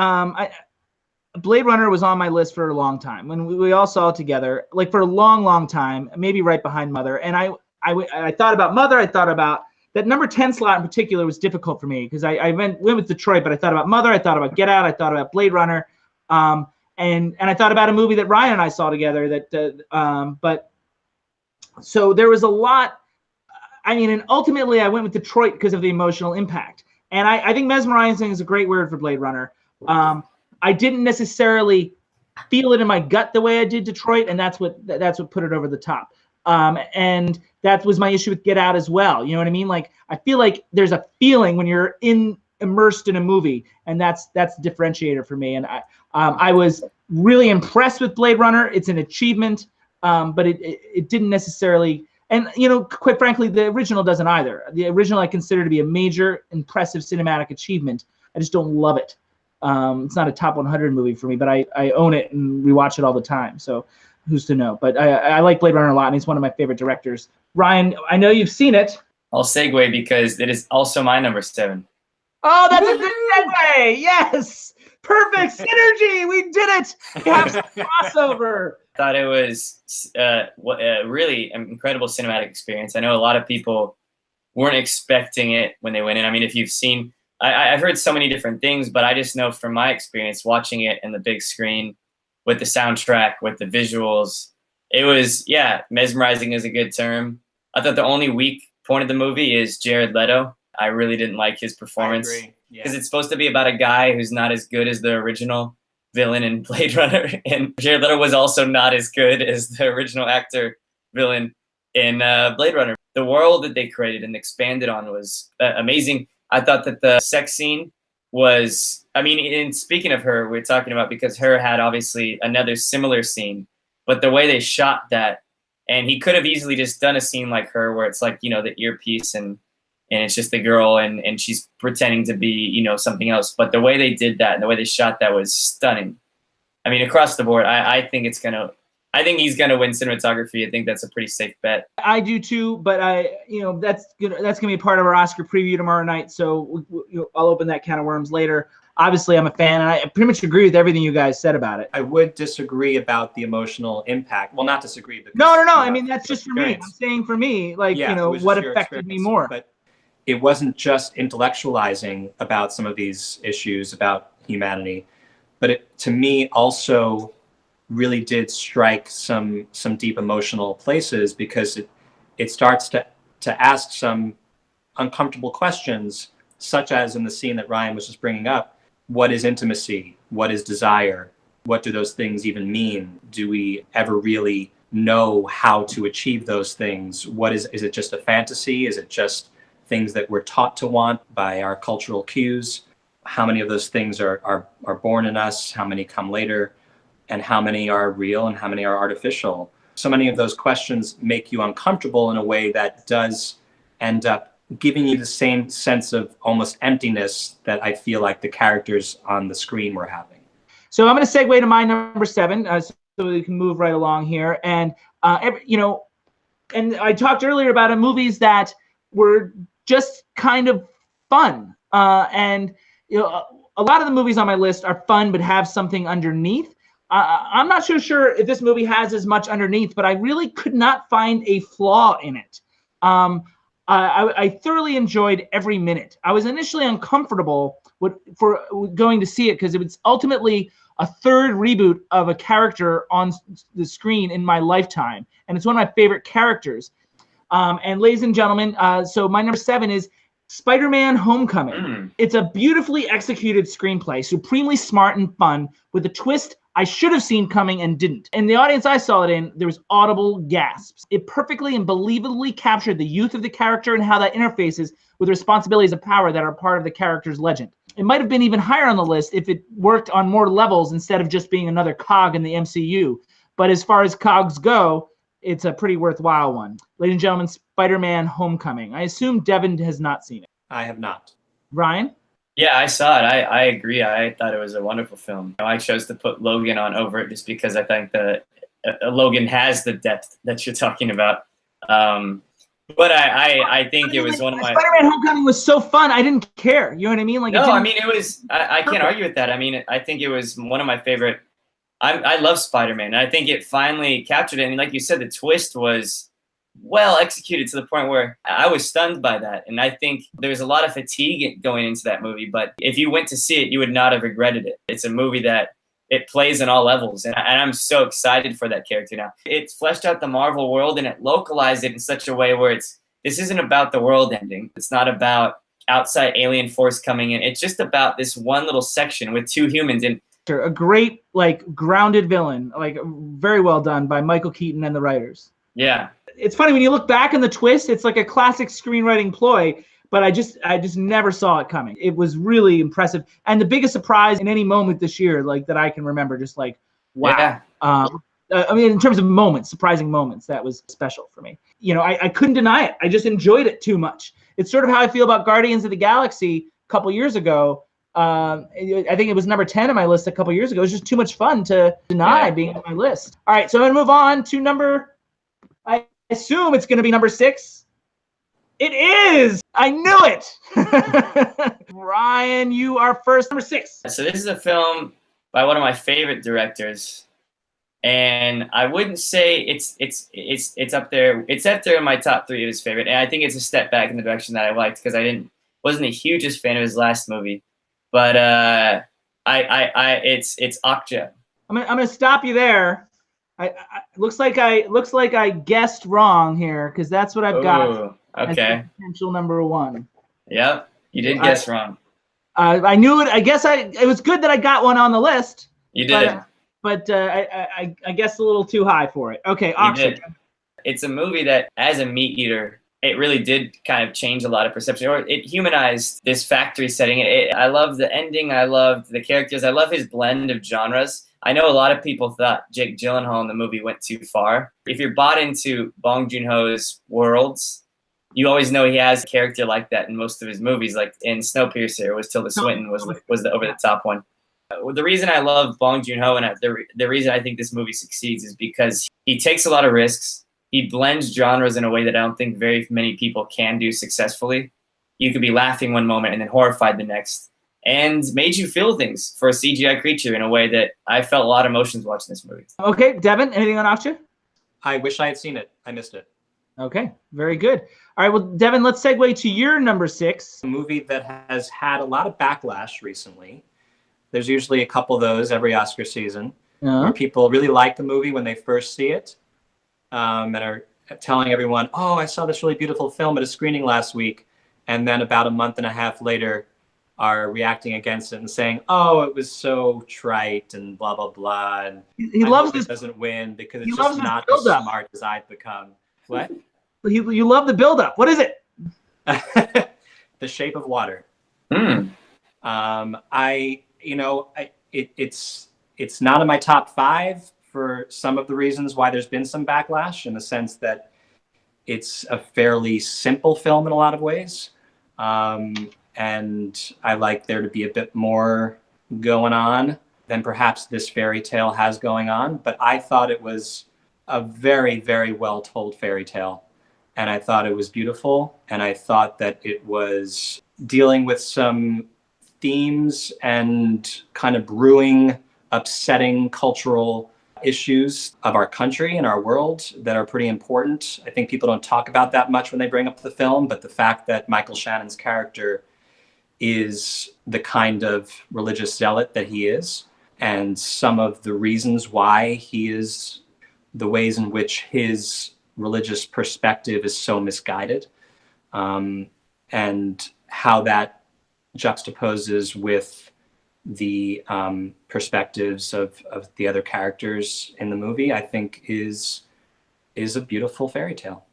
Blade Runner was on my list for a long time. When we all saw it together, like for a long, long time, maybe right behind Mother. And I thought about Mother. I thought about that number 10 slot in particular was difficult for me because I went with Detroit, but I thought about Mother. I thought about Get Out. I thought about Blade Runner. And I thought about a movie that Ryan and I saw together but so there was a lot. I mean, and ultimately I went with Detroit because of the emotional impact. And I think mesmerizing is a great word for Blade Runner. I didn't necessarily feel it in my gut the way I did Detroit, and that's what put it over the top. And that was my issue with Get Out as well. You know what I mean? Like, I feel like there's a feeling when you're immersed in a movie, and that's the differentiator for me. And I was really impressed with Blade Runner. It's an achievement, but it didn't necessarily. And, you know, quite frankly, the original doesn't either. The original I consider to be a major, impressive cinematic achievement. I just don't love it. It's not a top 100 movie for me, but I own it and rewatch it all the time. So who's to know? But I like Blade Runner a lot, and he's one of my favorite directors. Ryan, I know you've seen it. I'll segue because it is also my number 7. Oh, that's a good segue. Yes. Perfect synergy. We did it. We have some crossover. Thought it was a really incredible cinematic experience. I know a lot of people weren't expecting it when they went in. I mean, if you've seen, I've heard so many different things, but I just know from my experience watching it in the big screen with the soundtrack, with the visuals, it was, mesmerizing is a good term. I thought the only weak point of the movie is Jared Leto. I really didn't like his performance because it's supposed to be about a guy who's not as good as the original villain in Blade Runner, and Jared Leto was also not as good as the original actor villain in Blade Runner. The world that they created and expanded on was amazing. I thought that the sex scene was, I mean, in speaking of Her, we're talking about because Her had obviously another similar scene, but the way they shot that, and he could have easily just done a scene like Her where it's like, you know, the earpiece and it's just the girl and she's pretending to be, you know, something else. But the way they did that and the way they shot that was stunning. I mean, across the board, I think he's going to win cinematography. I think that's a pretty safe bet. I do too, but that's going to be part of our Oscar preview tomorrow night. So I'll open that can of worms later. obviously I'm a fan, and I pretty much agree with everything you guys said about it. I would disagree about the emotional impact. Well, not disagree. Because, No. you know, I mean, that's just for me. I'm saying for me, like, yeah, you know, what affected me more. But it wasn't just intellectualizing about some of these issues about humanity, but it, to me, also really did strike some deep emotional places, because it starts to ask some uncomfortable questions, such as in the scene that Ryan was just bringing up. What is intimacy? What is desire? What do those things even mean? Do we ever really know how to achieve those things? What is it just a fantasy? Is it just things that we're taught to want by our cultural cues? How many of those things are born in us? How many come later? And how many are real and how many are artificial? So many of those questions make you uncomfortable in a way that does end up giving you the same sense of almost emptiness that I feel like the characters on the screen were having. So I'm going to segue to my number 7, so we can move right along here. And, you know, and I talked earlier about movies that were just kind of fun. And, you know, a lot of the movies on my list are fun but have something underneath. I'm not so sure if this movie has as much underneath, but I really could not find a flaw in it. I thoroughly enjoyed every minute. I was initially uncomfortable for going to see it, because it was ultimately a third reboot of a character on the screen in my lifetime, and it's one of my favorite characters. And ladies and gentlemen, so my number 7 is Spider-Man: Homecoming. It's a beautifully executed screenplay, supremely smart and fun, with a twist I should have seen coming and didn't. In the audience I saw it in, there was audible gasps. It perfectly and believably captured the youth of the character and how that interfaces with responsibilities of power that are part of the character's legend. It might have been even higher on the list if it worked on more levels instead of just being another cog in the MCU. But as far as cogs go, it's a pretty worthwhile one. Ladies and gentlemen, Spider-Man: Homecoming. I assume Devin has not seen it. I have not. Ryan? Yeah, I saw it. I agree. I thought it was a wonderful film. I chose to put Logan on over it just because I think that Logan has the depth that you're talking about. But I think it was one of my... Spider-Man: Homecoming was so fun. I didn't care. You know what I mean? Like, no, I mean, it was... I can't argue with that. I mean, I think it was one of my favorite... I love Spider-Man. And I think it finally captured it. And like you said, the twist was well executed to the point where I was stunned by that. And I think there's a lot of fatigue going into that movie. But if you went to see it, you would not have regretted it. It's a movie that it plays on all levels. And I'm so excited for that character now. It fleshed out the Marvel world and it localized it in such a way where this isn't about the world ending. It's not about outside alien force coming in. It's just about this one little section with two humans. And a great, like, grounded villain, like, very well done by Michael Keaton and the writers. Yeah. It's funny when you look back on the twist, it's like a classic screenwriting ploy, but I just never saw it coming. It was really impressive. And the biggest surprise in any moment this year, like, that I can remember, just like, wow. Yeah. I mean, in terms of moments, surprising moments, that was special for me. You know, I couldn't deny it. I just enjoyed it too much. It's sort of how I feel about Guardians of the Galaxy a couple years ago. I think it was number 10 on my list a couple years ago. It was just too much fun to deny being on my list. All right, so I'm going to move on to number, I assume it's going to be number 6. It is! I knew it! Ryan, you are first. Number 6. So this is a film by one of my favorite directors. And I wouldn't say it's up there. It's up there in my top 3 of his favorite. And I think it's a step back in the direction that I liked because I wasn't the hugest fan of his last movie. But it's Okja. I'm gonna stop you there. Looks like I guessed wrong here because that's what I've got. Okay. As potential number 1. Yep, you did guess wrong. I knew it. I guess it was good that I got one on the list. You did. But I guessed a little too high for it. Okay, Okja. It's a movie that, as a meat eater, it really did kind of change a lot of perception, or it humanized this factory setting. I love the ending. I loved the characters. I love his blend of genres. I know a lot of people thought Jake Gyllenhaal in the movie went too far. If you're bought into Bong Joon-ho's worlds, you always know he has a character like that in most of his movies. Like in Snowpiercer, was Tilda Swinton was the over-the-top one. The reason I love Bong Joon-ho and the reason I think this movie succeeds is because he takes a lot of risks. He blends genres in a way that I don't think very many people can do successfully. You could be laughing one moment and then horrified the next. and made you feel things for a CGI creature in a way that I felt a lot of emotions watching this movie. Okay, Devin, anything on Akshay? I wish I had seen it. I missed it. Okay, very good. All right, well, Devin, let's segue to your number 6. A movie that has had a lot of backlash recently. There's usually a couple of those every Oscar season where people really like the movie when they first see it, and are telling everyone, "Oh, I saw this really beautiful film at a screening last week," and then about a month and a half later are reacting against it and saying, "Oh, it was so trite and blah blah blah." And he loves this. It doesn't win because it's just not as smart as I've become. What? You love the build-up. What is it? The Shape of Water. It's not in my top 5 for some of the reasons why there's been some backlash, in the sense that it's a fairly simple film in a lot of ways. And I like there to be a bit more going on than perhaps this fairy tale has going on. But I thought it was a very, very well told fairy tale. And I thought it was beautiful. And I thought that it was dealing with some themes and kind of brewing, upsetting cultural issues of our country and our world that are pretty important. I think people don't talk about that much when they bring up the film, but the fact that Michael Shannon's character is the kind of religious zealot that he is, and some of the reasons why he is, the ways in which his religious perspective is so misguided, and how that juxtaposes with the perspectives of the other characters in the movie, I think is a beautiful fairy tale.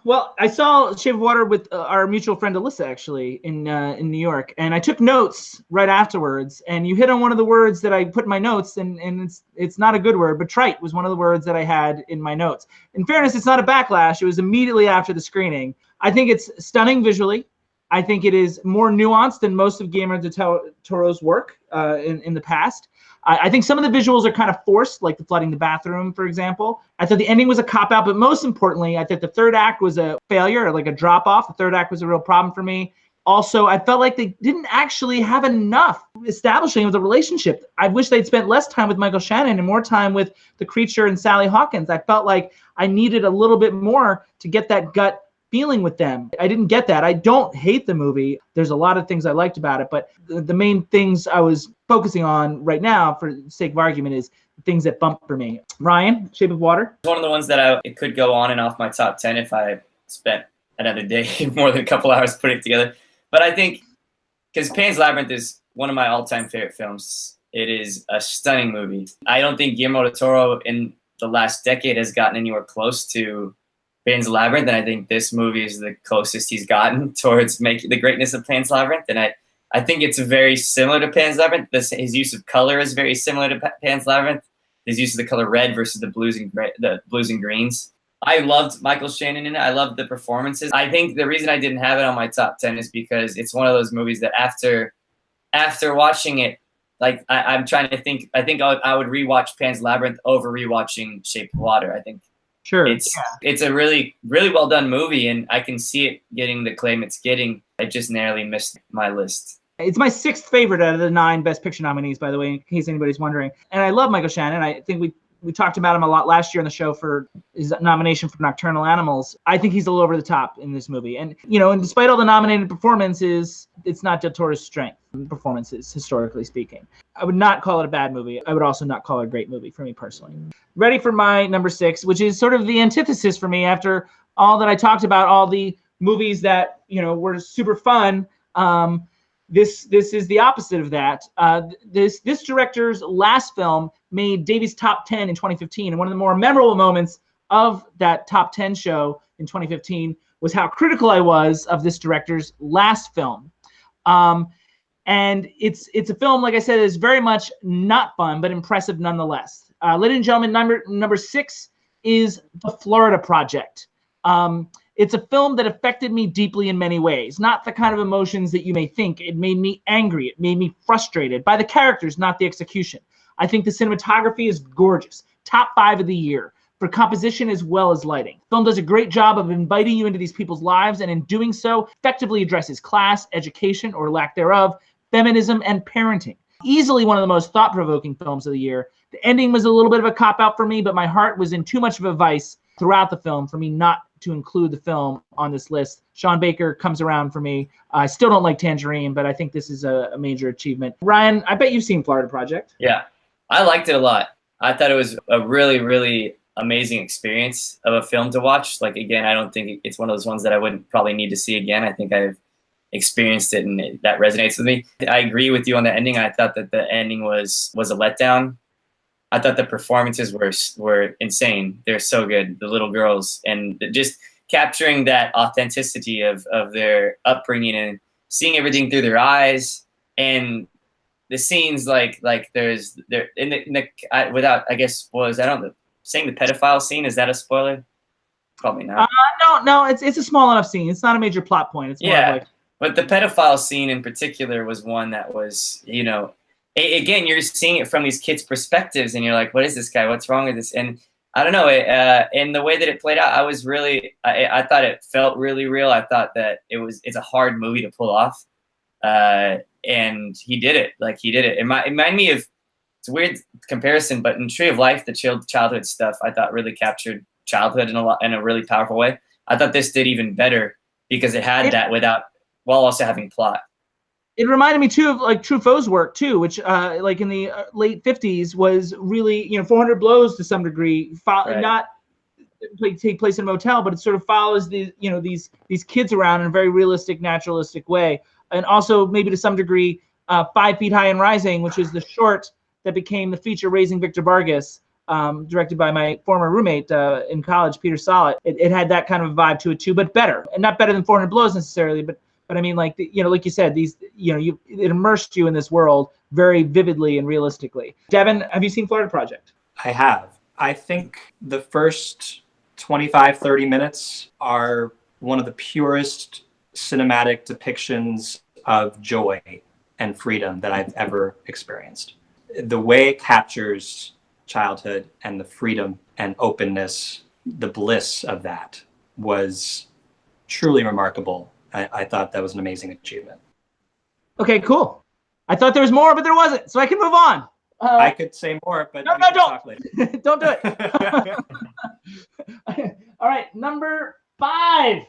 Well, I saw Shape of Water with our mutual friend Alyssa, actually, in New York, and I took notes right afterwards. And you hit on one of the words that I put in my notes, and it's not a good word, but trite was one of the words that I had in my notes. In fairness, it's not a backlash. It was immediately after the screening. I think it's stunning visually. I think it is more nuanced than most of Guillermo del Toro's work in the past. I think some of the visuals are kind of forced, like the flooding the bathroom, for example. I thought the ending was a cop-out, but most importantly, I thought the third act was a failure, or like a drop-off. The third act was a real problem for me. Also, I felt like they didn't actually have enough establishing of the relationship. I wish they'd spent less time with Michael Shannon and more time with the creature and Sally Hawkins. I felt like I needed a little bit more to get that gut feeling with them. I didn't get that. I don't hate the movie. There's a lot of things I liked about it, but the main things I was focusing on right now, for the sake of argument, is the things that bump for me. Ryan, Shape of Water? It's one of the ones that it could go on and off my top 10 if I spent another day, more than a couple hours putting it together. But I think, because Pan's Labyrinth is one of my all-time favorite films. It is a stunning movie. I don't think Guillermo del Toro in the last decade has gotten anywhere close to Pan's Labyrinth, and I think this movie is the closest he's gotten towards making the greatness of Pan's Labyrinth. And I think it's very similar to Pan's Labyrinth. His use of color is very similar to Pan's Labyrinth. His use of the color red versus the blues and greens. I loved Michael Shannon in it. I loved the performances. I think the reason I didn't have it on my top 10 is because it's one of those movies that after watching it, like I'm trying to think, I think I would rewatch Pan's Labyrinth over rewatching Shape of Water. I think it's a really, really well done movie, and I can see it getting the acclaim it's getting. I just narrowly missed my list. It's my 6th favorite out of the 9 Best Picture nominees, by the way, in case anybody's wondering. And I love Michael Shannon. I think we talked about him a lot last year on the show for his nomination for Nocturnal Animals. I think he's a little over the top in this movie. And, and despite all the nominated performances, it's not Del Toro's strength performances, historically speaking. I would not call it a bad movie. I would also not call it a great movie for me personally. Ready for my number 6, which is sort of the antithesis for me after all that I talked about, all the movies that, were super fun. This is the opposite of that. This director's last film made Davies' top 10 in 2015, and one of the more memorable moments of that top 10 show in 2015 was how critical I was of this director's last film. And it's a film, like I said, is very much not fun, but impressive nonetheless. Ladies and gentlemen, number 6 is The Florida Project. It's a film that affected me deeply in many ways, not the kind of emotions that you may think. It made me angry. It made me frustrated by the characters, not the execution. I think the cinematography is gorgeous. Top 5 of the year for composition as well as lighting. The film does a great job of inviting you into these people's lives, and in doing so, effectively addresses class, education, or lack thereof, feminism, and parenting. Easily one of the most thought-provoking films of the year. The ending was a little bit of a cop-out for me, but my heart was in too much of a vice throughout the film for me not to include the film on this list. Sean Baker comes around for me. I still don't like Tangerine, but I think this is a major achievement. Ryan, I bet you've seen Florida Project. Yeah, I liked it a lot. I thought it was a really, really amazing experience of a film to watch. Like, again, I don't think it's one of those ones that I wouldn't probably need to see again. I think I've experienced it and that resonates with me. I agree with you on the ending. I thought that the ending was a letdown. I thought the performances were insane. They're so good, the little girls, and just capturing that authenticity of their upbringing and seeing everything through their eyes, and the scenes like there's there in the without, I guess, spoilers. I don't know, saying the pedophile scene, is that a spoiler? Probably not. No, it's a small enough scene. It's not a major plot point. It's more of like, but the pedophile scene in particular was one that was, again, you're seeing it from these kids' perspectives, and you're like, what is this guy? What's wrong with this? And I don't know. And the way that it played out, I was really, I thought it felt really real. I thought that it's a hard movie to pull off. And he did it. Like, he did it. It reminded me of, it's a weird comparison, but in Tree of Life, the childhood stuff, I thought really captured childhood in a really powerful way. I thought this did even better because it had that while also having plot. It reminded me too of like Truffaut's work too, which like in the late 50s was really, 400 Blows to some degree, Right. Not take place in a motel, but it sort of follows these kids around in a very realistic, naturalistic way. And also maybe to some degree, 5 Feet High and Rising, which is the short that became the feature, Raising Victor Vargas, directed by my former roommate in college, Peter Sollett. It had that kind of vibe to it too, but better, and not better than 400 Blows necessarily, but I mean, like, like you said, it immersed you in this world very vividly and realistically. Devin, have you seen Florida Project? I have. I think the first 25, 30 minutes are one of the purest cinematic depictions of joy and freedom that I've ever experienced. The way it captures childhood and the freedom and openness, the bliss of that was truly remarkable. I thought that was an amazing achievement. Okay, cool. I thought there was more, but there wasn't, so I can move on. I could say more, but no, don't. Don't do it. All right, number 5.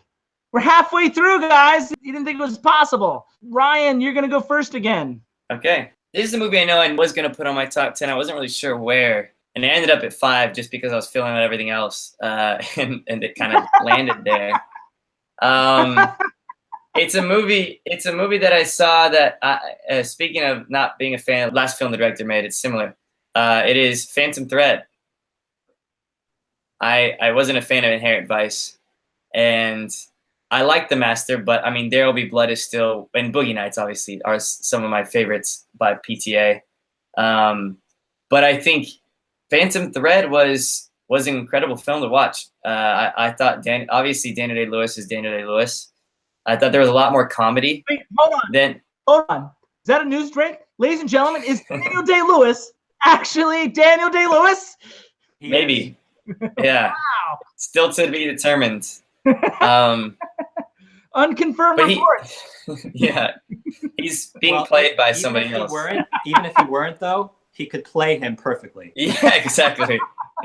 We're halfway through, guys. You didn't think it was possible. Ryan, you're going to go first again. Okay. This is a movie I know I was going to put on my top 10. I wasn't really sure where. And it ended up at 5 just because I was filling out everything else. And it kind of landed there. It's a movie that I saw that, speaking of not being a fan of the last film the director made, it's similar. It is Phantom Thread. I wasn't a fan of Inherent Vice. And I like The Master, but I mean, There Will Be Blood is still, and Boogie Nights obviously are some of my favorites by PTA. But I think Phantom Thread was an incredible film to watch. I thought obviously Daniel Day-Lewis is Daniel Day-Lewis. I thought there was a lot more comedy. Wait, hold on. Is that a news drink? Ladies and gentlemen, is Daniel Day-Lewis actually Daniel Day-Lewis? Maybe. Yeah. Wow. Still to be determined. Unconfirmed report. Yeah. He's being played by somebody else. Even if he weren't, though, he could play him perfectly. Yeah, exactly.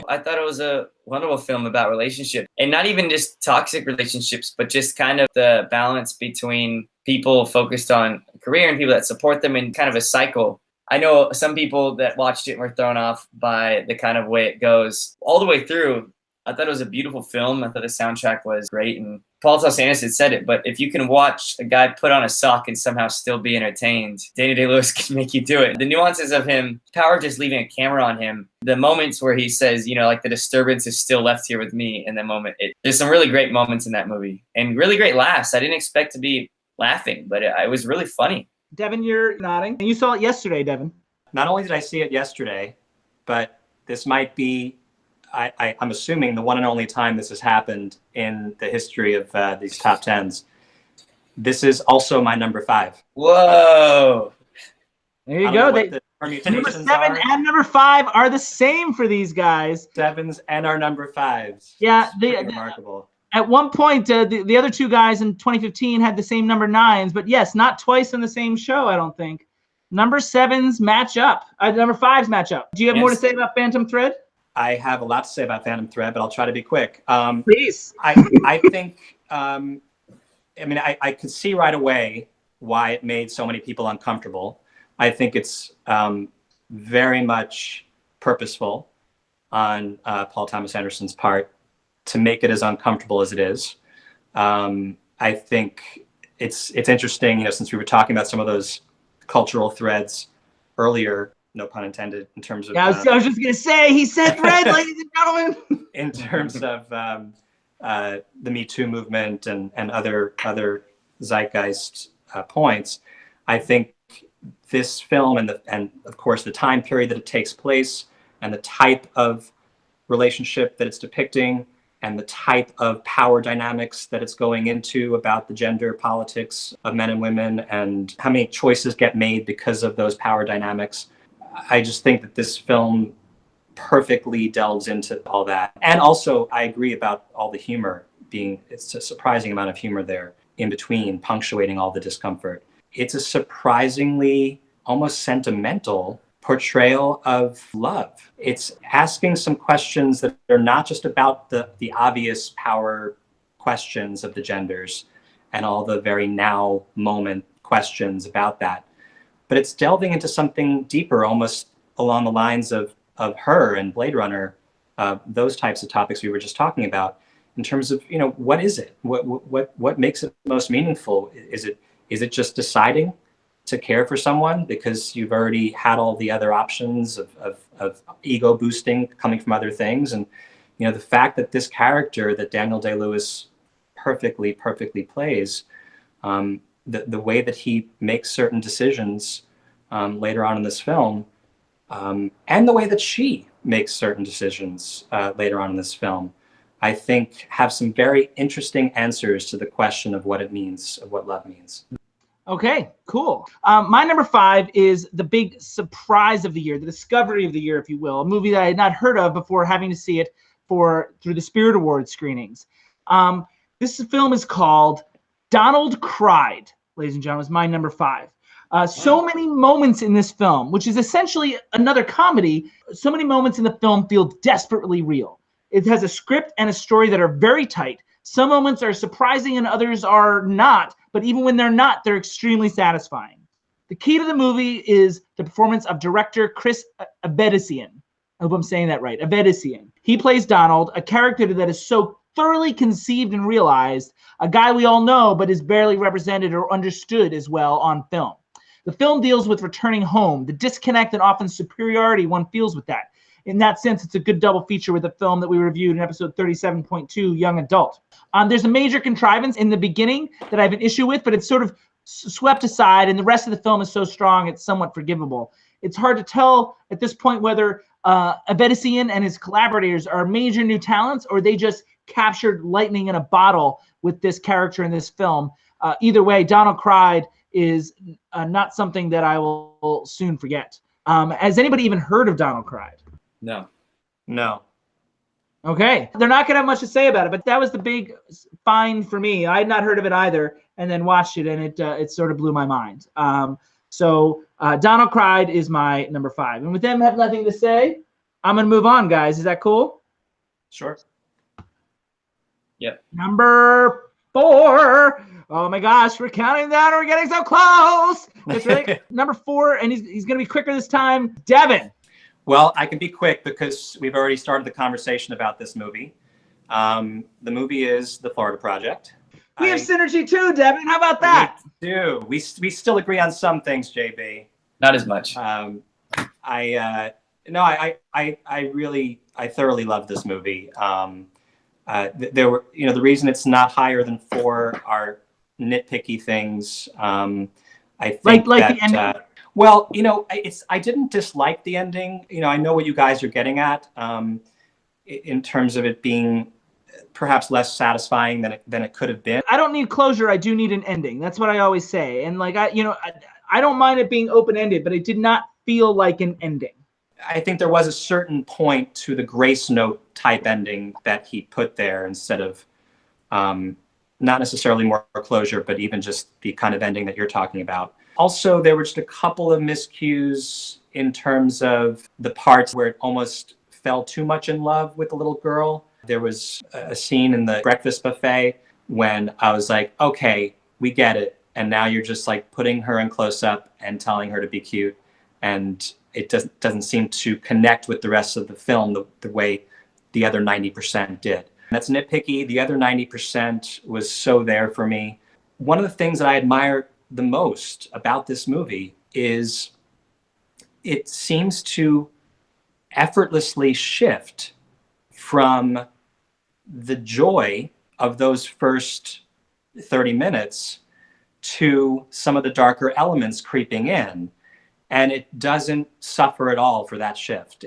I thought it was a wonderful film about relationships, and not even just toxic relationships, but just kind of the balance between people focused on career and people that support them in kind of a cycle. I know some people that watched it were thrown off by the kind of way it goes all the way through. I thought it was a beautiful film. I thought the soundtrack was great. And Paul Thomas Anderson said it, but if you can watch a guy put on a sock and somehow still be entertained, Daniel Day-Lewis can make you do it. The nuances of him, power just leaving a camera on him, the moments where he says, like the disturbance is still left here with me in that moment. There's some really great moments in that movie and really great laughs. I didn't expect to be laughing, but it was really funny. Devin, you're nodding. You saw it yesterday, Devin. Not only did I see it yesterday, but this might be, I'm assuming, the one and only time this has happened in the history of these top 10s. This is also my number 5. Whoa. There you go. Number 7 and number 5 are the same for these guys. 7s and our number 5s. Yeah. Remarkable. At one point, the other two guys in 2015 had the same number 9s, but yes, not twice in the same show, I don't think. Number 7s match up. Number 5s match up. Do you have more to say about Phantom Thread? I have a lot to say about Phantom Thread, but I'll try to be quick. Please. I think, I could see right away why it made so many people uncomfortable. I think it's very much purposeful on Paul Thomas Anderson's part to make it as uncomfortable as it is. I think it's interesting, since we were talking about some of those cultural threads earlier, no pun intended, in terms of... Yeah, I was just going to say, he said thread, ladies and gentlemen. In terms of the Me Too movement and other zeitgeist points, I think this film and of course the time period that it takes place and the type of relationship that it's depicting and the type of power dynamics that it's going into about the gender politics of men and women and how many choices get made because of those power dynamics. I just think that this film perfectly delves into all that. And also, I agree about all the humor it's a surprising amount of humor there in between, punctuating all the discomfort. It's a surprisingly almost sentimental portrayal of love. It's asking some questions that are not just about the obvious power questions of the genders and all the very now moment questions about that, but it's delving into something deeper, almost along the lines of Her and Blade Runner, those types of topics we were just talking about, in terms of, what is it? What makes it most meaningful? Is it just deciding to care for someone because you've already had all the other options of ego boosting coming from other things? And, the fact that this character that Daniel Day-Lewis perfectly plays, the way that he makes certain decisions later on in this film, and the way that she makes certain decisions later on in this film, I think have some very interesting answers to the question of what it means, of what love means. Okay, cool. My number 5 is the big surprise of the year, the discovery of the year, if you will, a movie that I had not heard of before having to see it through the Spirit Awards screenings. This film is called Donald Cried, ladies and gentlemen. It's my number 5. So many moments in this film, which is essentially another comedy, so many moments in the film feel desperately real. It has a script and a story that are very tight. Some moments are surprising and others are not, but even when they're not, they're extremely satisfying. The key to the movie is the performance of director Chris Avedissian. I hope I'm saying that right. Avedissian. He plays Donald, a character that is so thoroughly conceived and realized, a guy we all know but is barely represented or understood as well on film. The film deals with returning home, the disconnect and often superiority one feels with that. In that sense, it's a good double feature with a film that we reviewed in episode 37.2, Young Adult. There's a major contrivance in the beginning that I have an issue with, but it's sort of swept aside, and the rest of the film is so strong, it's somewhat forgivable. It's hard to tell at this point whether Avedissian and his collaborators are major new talents or they just captured lightning in a bottle with this character in this film. Either way, Donald Cried is not something that I will soon forget. Has anybody even heard of Donald Cried? No. Okay. They're not going to have much to say about it, but that was the big find for me. I had not heard of it either, and then watched it, and it sort of blew my mind. So Donald Cried is my number 5. And with them have nothing to say, I'm going to move on, guys. Is that cool? Sure. Yep. Number 4. Oh my gosh, we're counting down. We're getting so close. That's right. Number 4, and he's going to be quicker this time. Devin. Well, I can be quick because we've already started the conversation about this movie. The movie is The Florida Project. We have synergy too, Devin. How about that? We do. We still agree on some things, JB. Not as much. I thoroughly love this movie. There were, the reason it's not higher than 4 are nitpicky things. I think like the ending. Well, I didn't dislike the ending. I know what you guys are getting at in terms of it being perhaps less satisfying than it could have been. I don't need closure. I do need an ending. That's what I always say. And I don't mind it being open-ended, but it did not feel like an ending. I think there was a certain point to the Grace Note type ending that he put there instead of Not necessarily more closure, but even just the kind of ending that you're talking about. Also, there were just a couple of miscues in terms of the parts where it almost fell too much in love with the little girl. There was a scene in the breakfast buffet when I was like, okay, we get it. And now you're just like putting her in close up and telling her to be cute. And it doesn't seem to connect with the rest of the film the way the other 90% did. That's nitpicky. The other 90% was so there for me. One of the things that I admire the most about this movie is it seems to effortlessly shift from the joy of those first 30 minutes to some of the darker elements creeping in. And it doesn't suffer at all for that shift.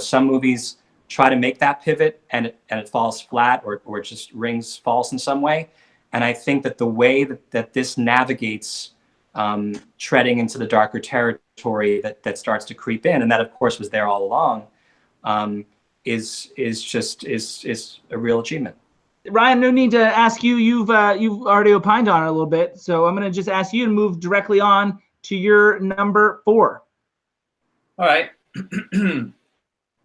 Some movies try to make that pivot and it falls flat or it just rings false in some way. And I think that the way that this navigates treading into the darker territory that starts to creep in, and that of course was there all along, is a real achievement. Ryan, no need to ask you. You've already opined on it a little bit, so I'm going to just ask you to move directly on to your number 4. All right.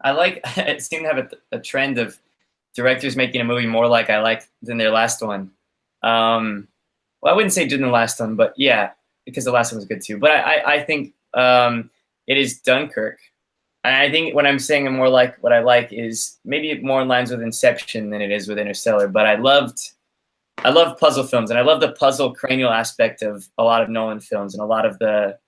It seemed to have a trend of directors making a movie more like I liked than their last one. Well, I wouldn't say than the last one, but yeah, because the last one was good too. But I think it is Dunkirk. And I think when I'm saying more like what I like is maybe more in lines with Inception than it is with Interstellar. But I love puzzle films, and I love the puzzle cranial aspect of a lot of Nolan films and a lot of the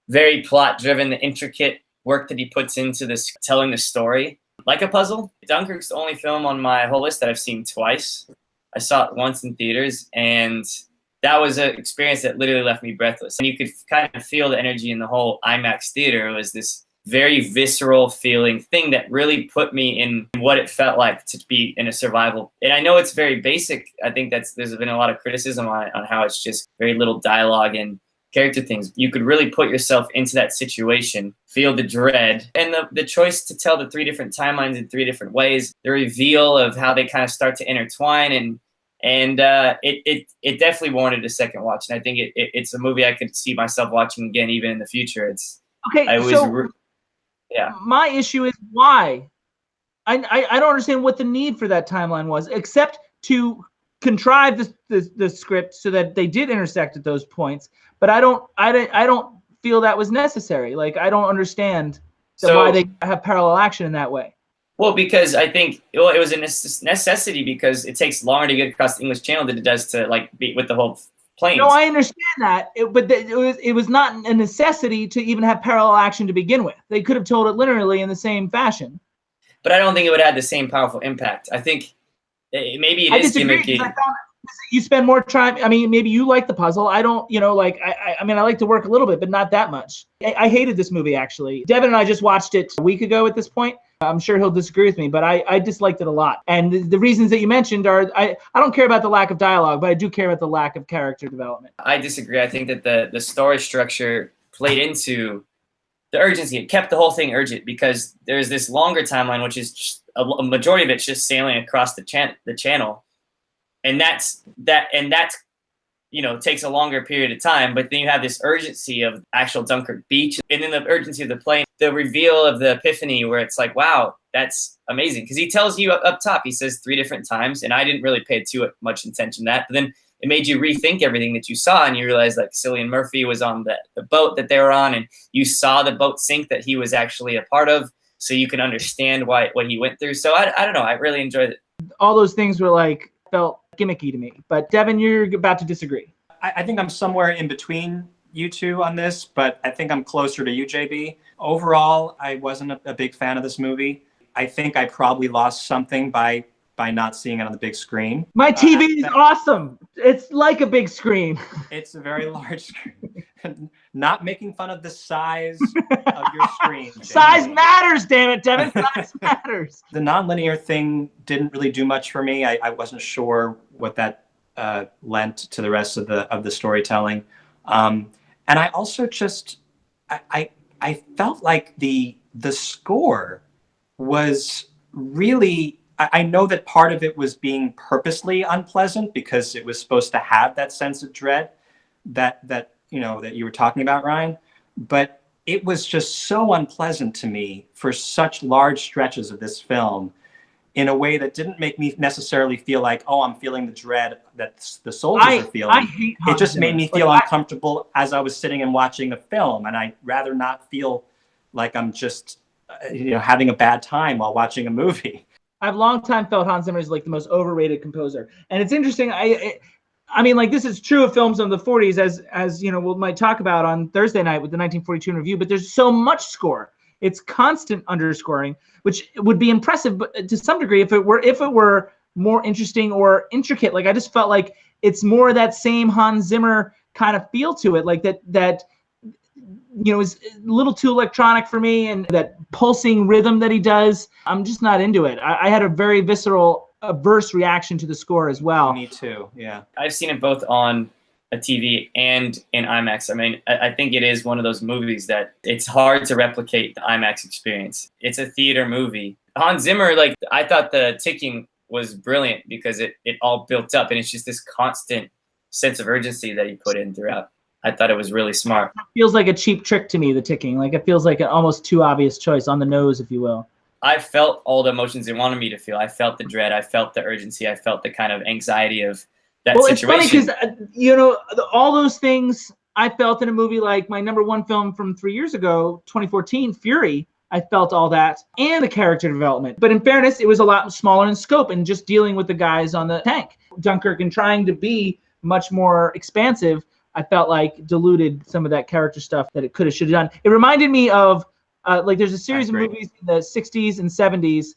very plot-driven, intricate work that he puts into this telling the story like a puzzle. Dunkirk's the only film on my whole list that I've seen twice. I saw it once in theaters, and that was an experience that literally left me breathless. And you could kind of feel the energy in the whole IMAX theater. It was this very visceral feeling thing that really put me in what it felt like to be in a survival. And I know it's very basic. I think there's been a lot of criticism on how it's just very little dialogue and character things. You could really put yourself into that situation, feel the dread, and the choice to tell the 3 different timelines in 3 different ways, the reveal of how they kind of start to intertwine, and it definitely warranted a second watch. And I think it's a movie I could see myself watching again, even in the future. My issue is why. I don't understand what the need for that timeline was, except to contrive the script so that they did intersect at those points. But I don't feel that was necessary. Like, I don't understand why they have parallel action in that way. Well, because I think it was a necessity because it takes longer to get across the English Channel than it does to like be with the whole planes. No, I understand that, but it was not a necessity to even have parallel action to begin with. They could have told it linearly in the same fashion. But I don't think it would have the same powerful impact. I think maybe it is gimmicky. You spend more time. I mean, maybe you like the puzzle. I don't. I mean, I like to work a little bit, but not that much. I hated this movie actually. Devin and I just watched it a week ago. At this point, I'm sure he'll disagree with me, but I disliked it a lot. And the reasons that you mentioned are I don't care about the lack of dialogue, but I do care about the lack of character development. I disagree. I think that the story structure played into the urgency. It kept the whole thing urgent because there's this longer timeline, which is just a majority of it's just sailing across the channel. And that's takes a longer period of time. But then you have this urgency of actual Dunkirk Beach, and then the urgency of the plane, the reveal of the epiphany, where it's like, wow, that's amazing. Because he tells you up top, he says 3 different times, and I didn't really pay too much attention to that. But then it made you rethink everything that you saw, and you realize like Cillian Murphy was on the boat that they were on, and you saw the boat sink that he was actually a part of, so you can understand what he went through. So I don't know, I really enjoyed it. All those things were felt gimmicky to me. But Devin, you're about to disagree. I think I'm somewhere in between you two on this, but I think I'm closer to you, JB. Overall, I wasn't a big fan of this movie. I think I probably lost something by not seeing it on the big screen. My TV is awesome. It's like a big screen. It's a very large screen. Not making fun of the size of your screen. Size matters, damn it, Devin. Size matters. The nonlinear thing didn't really do much for me. I wasn't sure what that lent to the rest of the storytelling. And I also just I felt like the score was really I know that part of it was being purposely unpleasant because it was supposed to have that sense of dread that you were talking about, Ryan. But it was just so unpleasant to me for such large stretches of this film in a way that didn't make me necessarily feel like, oh, I'm feeling the dread that the soldiers are feeling. I hate it just made me feel like, uncomfortable as I was sitting and watching the film, and I'd rather not feel like I'm just having a bad time while watching a movie. I've long time felt Hans Zimmer is like the most overrated composer, and it's interesting. I mean, like, this is true of films of the 40s, as we might talk about on Thursday night with the 1942 in review. But there's so much score; it's constant underscoring, which would be impressive, but to some degree, if it were more interesting or intricate. Like, I just felt like it's more that same Hans Zimmer kind of feel to it, like that. Is a little too electronic for me, and that pulsing rhythm that he does, I'm just not into it. I had a very visceral, averse reaction to the score as well. Me too, yeah. I've seen it both on a TV and in IMAX. I mean, I think it is one of those movies that it's hard to replicate the IMAX experience. It's a theater movie. Hans Zimmer, like, I thought the ticking was brilliant because it all built up, and it's just this constant sense of urgency that he put in throughout. I thought it was really smart. It feels like a cheap trick to me, the ticking. Like, it feels like an almost too obvious choice, on the nose, if you will. I felt all the emotions they wanted me to feel. I felt the dread. I felt the urgency. I felt the kind of anxiety of that situation. It's funny because, all those things I felt in a movie like my number one film from 3 years ago, 2014, Fury. I felt all that, and the character development. But in fairness, it was a lot smaller in scope and just dealing with the guys on the tank. Dunkirk, and trying to be much more expansive, I felt like diluted some of that character stuff that it should have done. It reminded me of there's a series of movies in the 60s and 70s,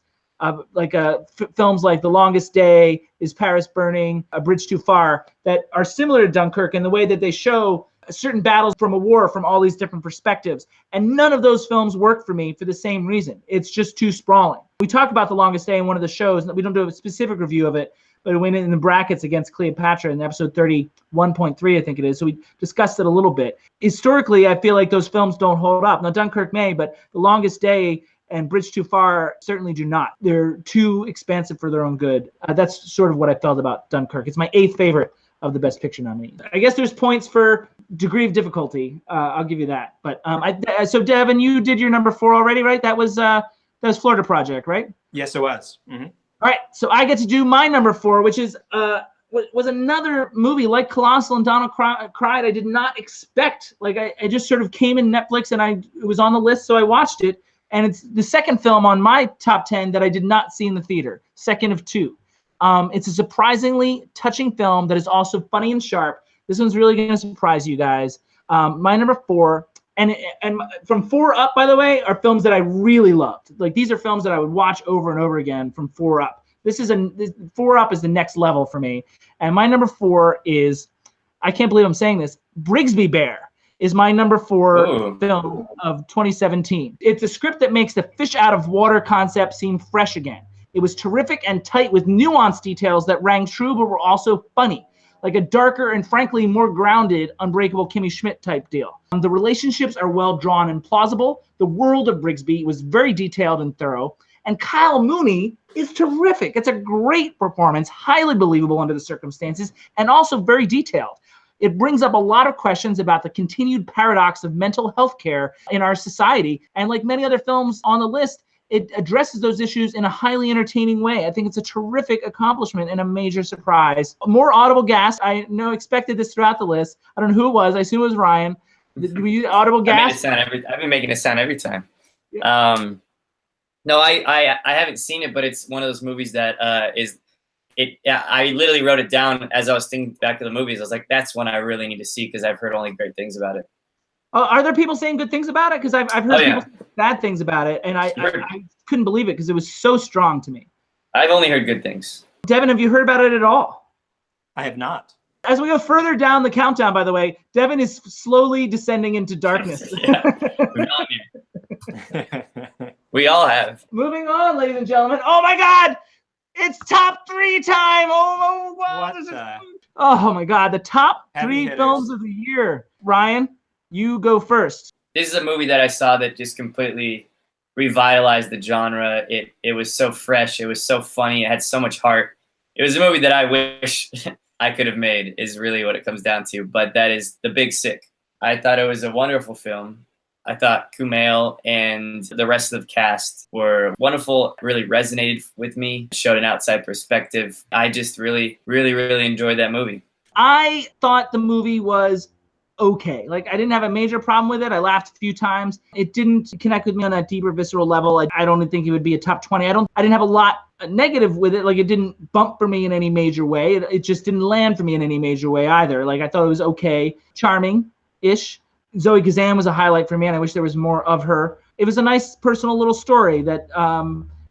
films like The Longest Day, Is Paris Burning, A Bridge Too Far, that are similar to Dunkirk in the way that they show certain battles from a war from all these different perspectives. And none of those films work for me for the same reason. It's just too sprawling. We talked about The Longest Day in one of the shows, and we don't do a specific review of it, but it went in the brackets against Cleopatra in episode 31.3, I think it is. So we discussed it a little bit. Historically, I feel like those films don't hold up. Now, Dunkirk may, but The Longest Day and Bridge Too Far certainly do not. They're too expansive for their own good. That's sort of what I felt about Dunkirk. It's my 8th favorite of the Best Picture nominees. I guess there's points for degree of difficulty. I'll give you that. But so Devin, you did your number 4 already, right? That was Florida Project, right? Yes, it was. Mm-hmm. All right, so I get to do my number 4, which is was another movie like Colossal and Donald Cried. I did not expect. Like, I just sort of came in Netflix, and it was on the list, so I watched it. And it's the second film on my top 10 that I did not see in the theater, second of 2. It's a surprisingly touching film that is also funny and sharp. This one's really going to surprise you guys. My number 4, and from 4 up, by the way, are films that I really loved. Like, these are films that I would watch over and over again from 4 up. This 4 up is the next level for me. And my number 4 is, I can't believe I'm saying this, Brigsby Bear is my number 4 film of 2017. It's a script that makes the fish out of water concept seem fresh again. It was terrific and tight with nuanced details that rang true but were also funny, like a darker and frankly more grounded Unbreakable Kimmy Schmidt type deal. The relationships are well drawn and plausible. The world of Brigsby was very detailed and thorough. And Kyle Mooney is terrific. It's a great performance, highly believable under the circumstances, and also very detailed. It brings up a lot of questions about the continued paradox of mental health care in our society. And like many other films on the list, it addresses those issues in a highly entertaining way. I think it's a terrific accomplishment and a major surprise. More audible gasp. I expected this throughout the list. I don't know who it was. I assume it was Ryan. Were you audible gasp? I've been making a sound every time. Yeah. No, I haven't seen it, but it's one of those movies that I literally wrote it down as I was thinking back to the movies. I was like, that's one I really need to see because I've heard only great things about it. Are there people saying good things about it? Because I've heard people say bad things about it, and I couldn't believe it because it was so strong to me. I've only heard good things. Devin, have you heard about it at all? I have not. As we go further down the countdown, by the way, Devin is slowly descending into darkness. We all have. Moving on, ladies and gentlemen. Oh my God! It's top 3 time! Oh wow! Oh my God! The top 3 films of the year. Ryan, you go first. This is a movie that I saw that just completely revitalized the genre. It was so fresh. It was so funny. It had so much heart. It was a movie that I wish I could have made, is really what it comes down to. But that is The Big Sick. I thought it was a wonderful film. I thought Kumail and the rest of the cast were wonderful, really resonated with me, showed an outside perspective. I just really, really, really enjoyed that movie. I thought the movie was okay. Like, I didn't have a major problem with it. I laughed a few times. It didn't connect with me on that deeper, visceral level. I don't think it would be a top 20. I didn't have a lot negative with it. Like, it didn't bump for me in any major way. It just didn't land for me in any major way either. Like, I thought it was okay, charming-ish. Zoe Kazan was a highlight for me, and I wish there was more of her. It was a nice personal little story that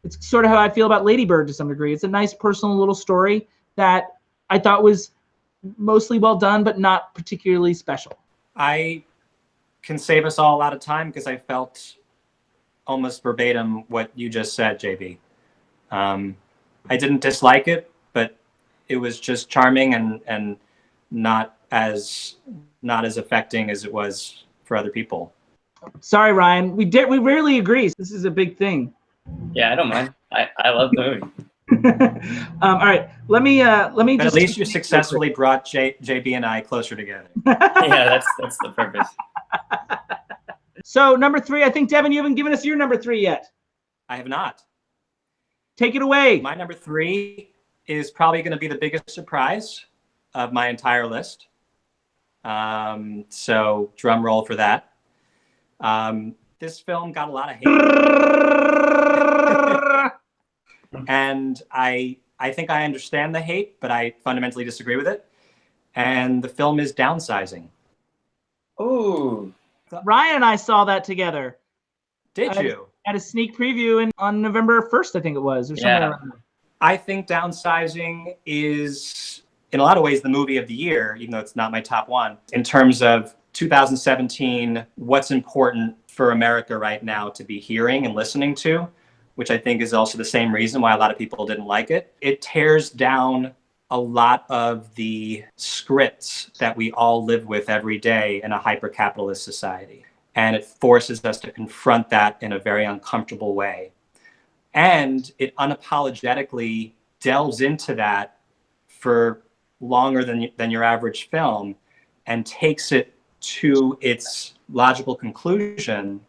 it's sort of how I feel about Lady Bird to some degree. It's a nice personal little story that I thought was mostly well done, but not particularly special. I can save us all a lot of time because I felt almost verbatim what you just said, JB. I didn't dislike it, but it was just charming and not as affecting as it was for other people. Sorry, Ryan. We rarely agree. This is a big thing. Yeah, I don't mind. I love the movie. All right, let me. But at least you successfully brought JB and I closer together. Yeah, that's the purpose. So number 3, I think, Devin, you haven't given us your number 3 yet. I have not. Take it away. My number 3 is probably going to be the biggest surprise of my entire list. So drum roll for that. This film got a lot of hate. And I think I understand the hate, but I fundamentally disagree with it. And the film is Downsizing. Ooh. Ryan and I saw that together. Did you? At a sneak preview on November 1st, I think it was, or something around there. I think Downsizing is, in a lot of ways, the movie of the year, even though it's not my top one. In terms of 2017, what's important for America right now to be hearing and listening to, which I think is also the same reason why a lot of people didn't like it. It tears down a lot of the scripts that we all live with every day in a hyper-capitalist society. And it forces us to confront that in a very uncomfortable way. And it unapologetically delves into that for longer than your average film and takes it to its logical conclusion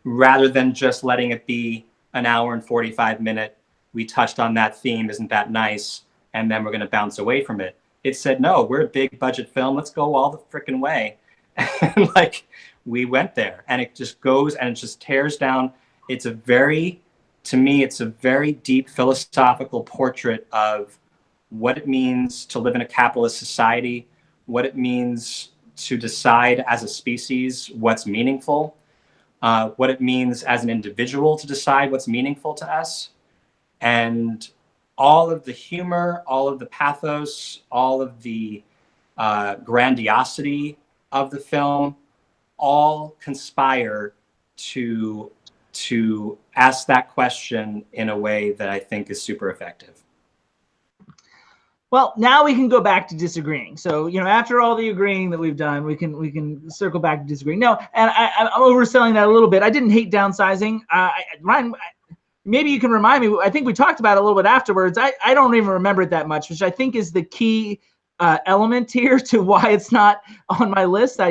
rather than just letting it be an hour and 45-minute, we touched on that theme, isn't that nice? And then we're going to bounce away from it. It said, no, we're a big budget film. Let's go all the freaking way. And like, we went there, and it just goes and it just tears down. To me, it's a very deep philosophical portrait of what it means to live in a capitalist society, what it means to decide as a species what's meaningful, what it means as an individual to decide what's meaningful to us. And all of the humor, all of the pathos, all of the grandiosity of the film all conspire to ask that question in a way that I think is super effective. Well, now we can go back to disagreeing. So, after all the agreeing that we've done, we can circle back to disagreeing. No, and I'm overselling that a little bit. I didn't hate Downsizing. Ryan, maybe you can remind me. I think we talked about it a little bit afterwards. I don't even remember it that much, which I think is the key element here to why it's not on my list.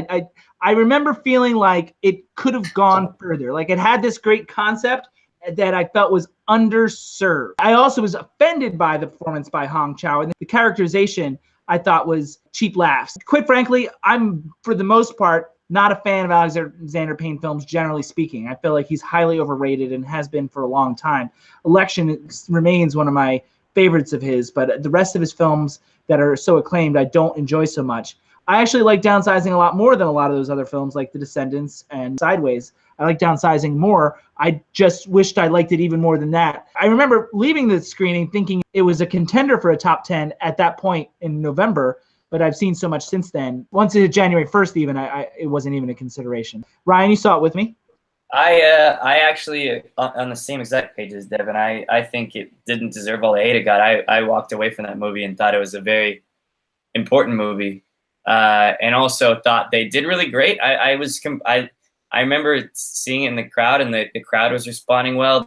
I remember feeling like it could have gone further. Like, it had this great concept that I felt was underserved. I also was offended by the performance by Hong Chow, and the characterization I thought was cheap laughs. Quite frankly, I'm, for the most part, not a fan of Alexander Payne films, generally speaking. I feel like he's highly overrated and has been for a long time. Election remains one of my favorites of his, but the rest of his films that are so acclaimed, I don't enjoy so much. I actually like Downsizing a lot more than a lot of those other films like The Descendants and Sideways. I like Downsizing more. I just wished I liked it even more than that. I remember leaving the screening thinking it was a contender for a top 10 at that point in November, but I've seen so much since then. Once it hit January 1st even, it wasn't even a consideration. Ryan, you saw it with me? I actually, on the same exact page as Devin, I think it didn't deserve all the hate it got. I walked away from that movie and thought it was a very important movie. And also thought they did really great. I remember seeing it in the crowd, and the crowd was responding well.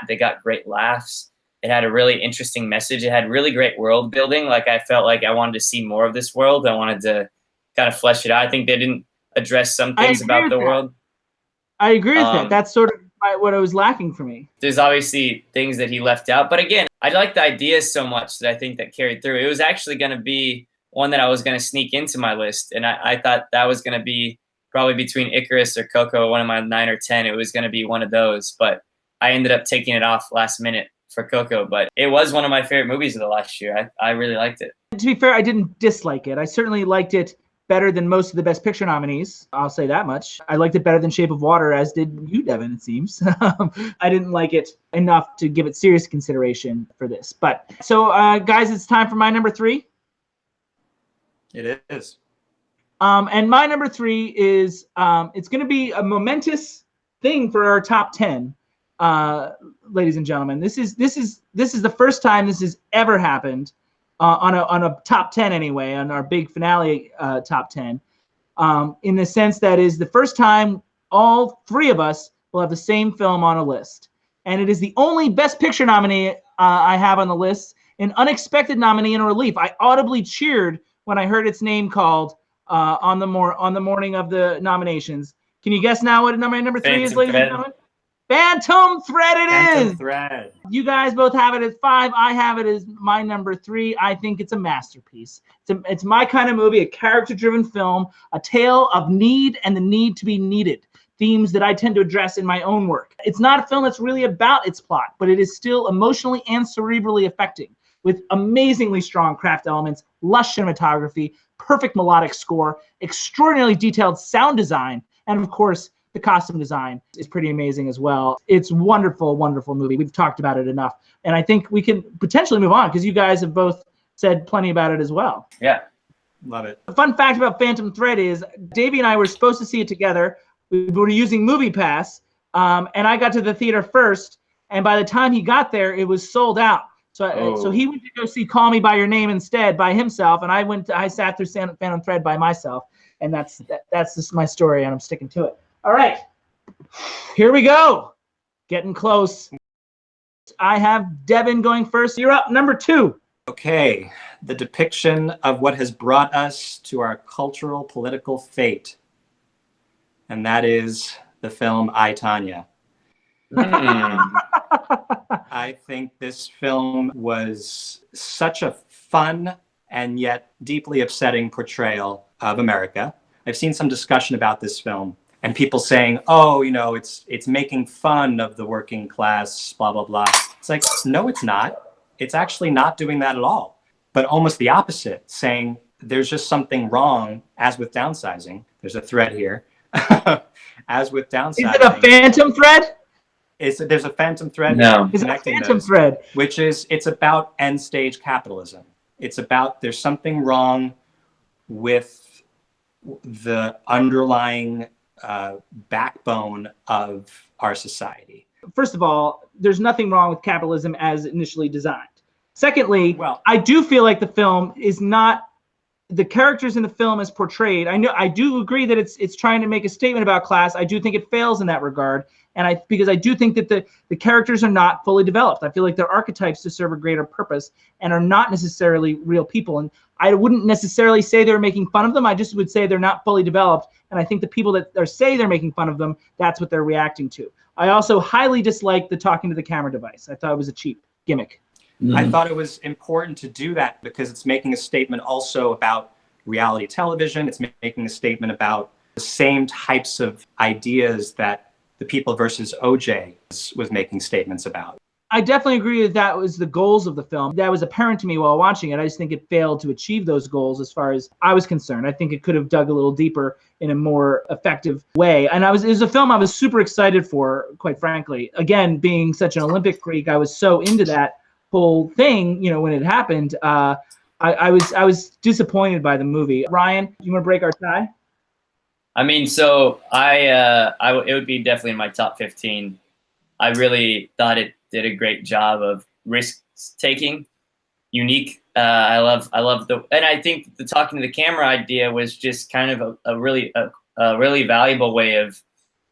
They got great laughs. It had a really interesting message. It had really great world building. Like, I felt like I wanted to see more of this world. I wanted to kind of flesh it out. I think they didn't address some things about the world. I agree with that. That's sort of what I was lacking for me. There's obviously things that he left out. But again, I like the ideas so much that I think that carried through. It was actually going to be one that I was going to sneak into my list. And I thought that was going to be probably between Icarus or Coco, one of my 9 or 10. It was going to be one of those. But I ended up taking it off last minute for Coco. But it was one of my favorite movies of the last year. I really liked it. To be fair, I didn't dislike it. I certainly liked it better than most of the Best Picture nominees. I'll say that much. I liked it better than Shape of Water, as did you, Devin, it seems. I didn't like it enough to give it serious consideration for this. But so, guys, it's time for my number 3. It is. And my number 3 is, it's going to be a momentous thing for our top 10, ladies and gentlemen. This is the first time this has ever happened. On a top 10 anyway, on our big finale top 10, in the sense that is the first time all 3 of us will have the same film on a list. And it is the only Best Picture nominee I have on the list, an unexpected nominee in relief. I audibly cheered when I heard its name called on the morning of the nominations. Can you guess now what my number 3 is, ladies and gentlemen? Phantom Thread it is. Phantom Thread. You guys both have it at 5. I have it as my number 3. I think it's a masterpiece. It's my kind of movie, a character-driven film, a tale of need and the need to be needed, themes that I tend to address in my own work. It's not a film that's really about its plot, but it is still emotionally and cerebrally affecting, with amazingly strong craft elements, lush cinematography, perfect melodic score, extraordinarily detailed sound design, and of course, the costume design is pretty amazing as well. It's wonderful, wonderful movie. We've talked about it enough. And I think we can potentially move on because you guys have both said plenty about it as well. Yeah. Love it. The fun fact about Phantom Thread is Davey and I were supposed to see it together. We were using MoviePass, and I got to the theater first. And by the time he got there, it was sold out. So he went to go see Call Me by Your Name instead by himself, and I sat through Phantom Thread by myself. And that's just my story, and I'm sticking to it. All right, here we go. Getting close. I have Devin going first. You're up, number 2. Okay, the depiction of what has brought us to our cultural political fate. And that is the film I, Tonya. I think this film was such a fun and yet deeply upsetting portrayal of America. I've seen some discussion about this film. And people saying, oh, it's making fun of the working class, blah, blah, blah. It's like, no, it's not. It's actually not doing that at all. But almost the opposite, saying there's just something wrong, as with downsizing. There's a thread here. As with downsizing. Is it a phantom thread? There's a phantom thread. No. Is it a phantom thread? Which is, it's about end stage capitalism. It's about there's something wrong with the underlying backbone of our society. First of all, there's nothing wrong with capitalism as initially designed. Secondly, I do feel like the film is not the characters in the film as portrayed. I do agree that it's trying to make a statement about class. I do think it fails in that regard, and because I do think that the characters are not fully developed. I feel like they're archetypes to serve a greater purpose and are not necessarily real people. And I wouldn't necessarily say they're making fun of them. I just would say they're not fully developed. And I think the people that say they're making fun of them, that's what they're reacting to. I also highly dislike the talking to the camera device. I thought it was a cheap gimmick. I thought it was important to do that because it's making a statement also about reality television. It's making a statement about the same types of ideas that The People versus OJ was making statements about. I definitely agree that was the goals of the film. That was apparent to me while watching it. I just think it failed to achieve those goals as far as I was concerned. I think it could have dug a little deeper in a more effective way. And it was a film I was super excited for, quite frankly. Again, being such an Olympic freak, I was so into that whole thing, when it happened. I was disappointed by the movie. Ryan, you want to break our tie? I mean, so it would be definitely in my top 15. I really thought it did a great job of risk taking, unique. I love and I think the talking to the camera idea was just kind of a really valuable way of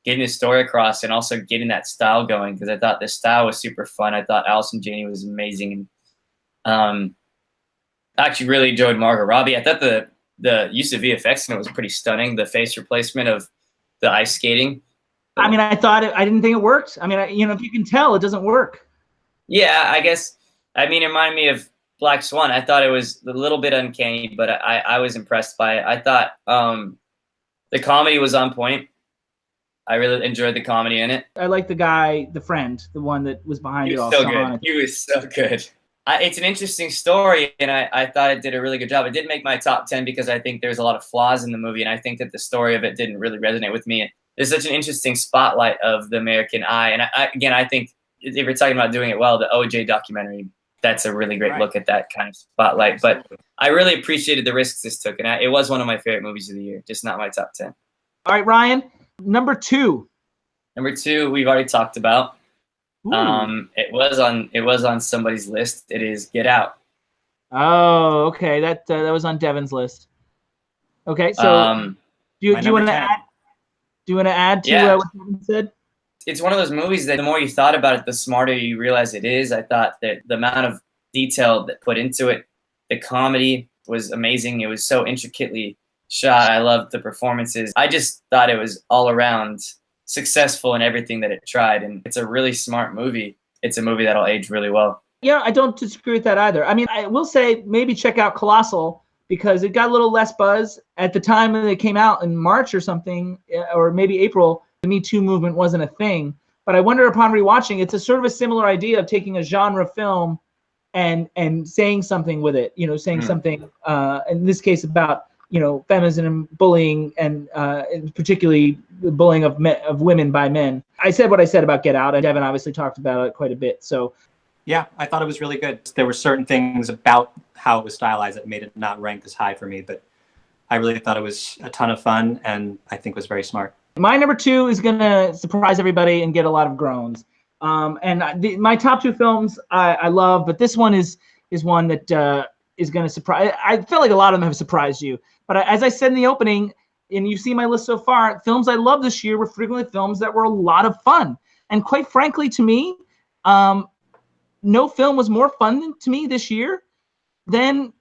getting the story across and also getting that style going, because I thought the style was super fun. I thought Allison Janney was amazing. And I actually really enjoyed Margot Robbie. I thought the use of VFX in it was pretty stunning. The face replacement of the ice skating. I mean, I didn't think it worked. I mean, if you can tell, it doesn't work. Yeah, I guess. I mean, it reminded me of Black Swan. I thought it was a little bit uncanny, but I was impressed by it. I thought the comedy was on point. I really enjoyed the comedy in it. I like the guy, the friend, the one that was behind it all. He was so good. He was so good. It's an interesting story, and I thought it did a really good job. It didn't make my top 10 because I think there's a lot of flaws in the movie, and I think that the story of it didn't really resonate with me. There's such an interesting spotlight of the American eye, and I think if you're talking about doing it well, the OJ documentary, that's a really great look at that kind of spotlight. But I really appreciated the risks this took, and it was one of my favorite movies of the year, just not my top 10. All right, Ryan, number 2. Number 2, we've already talked about. Ooh. It was on somebody's list. It is Get Out. Oh, okay. That was on Devin's list. Okay, so do you want to add? Do you want to add to what Devin said? It's one of those movies that the more you thought about it, the smarter you realize it is. I thought that the amount of detail that put into it, the comedy was amazing. It was so intricately shot. I loved the performances. I just thought it was all around successful in everything that it tried, and it's a really smart movie. It's a movie that'll age really well. Yeah, I don't disagree with that either. I mean, I will say maybe check out Colossal because it got a little less buzz at the time that it came out in March or something, or maybe April. The Me Too movement wasn't a thing, but I wonder upon rewatching, it's a sort of a similar idea of taking a genre film and saying something with it. Saying something in this case about feminism and bullying, and particularly the bullying of women by men. I said what I said about Get Out, and Devin obviously talked about it quite a bit. So, yeah, I thought it was really good. There were certain things about how it was stylized that made it not rank as high for me, but I really thought it was a ton of fun, and I think was very smart. My number 2 is going to surprise everybody and get a lot of groans. My top 2 films I love, but this one is one that is going to surprise. I feel like a lot of them have surprised you. But as I said in the opening, and you see my list so far, films I love this year were frequently films that were a lot of fun. And quite frankly, to me, no film was more fun to me this year than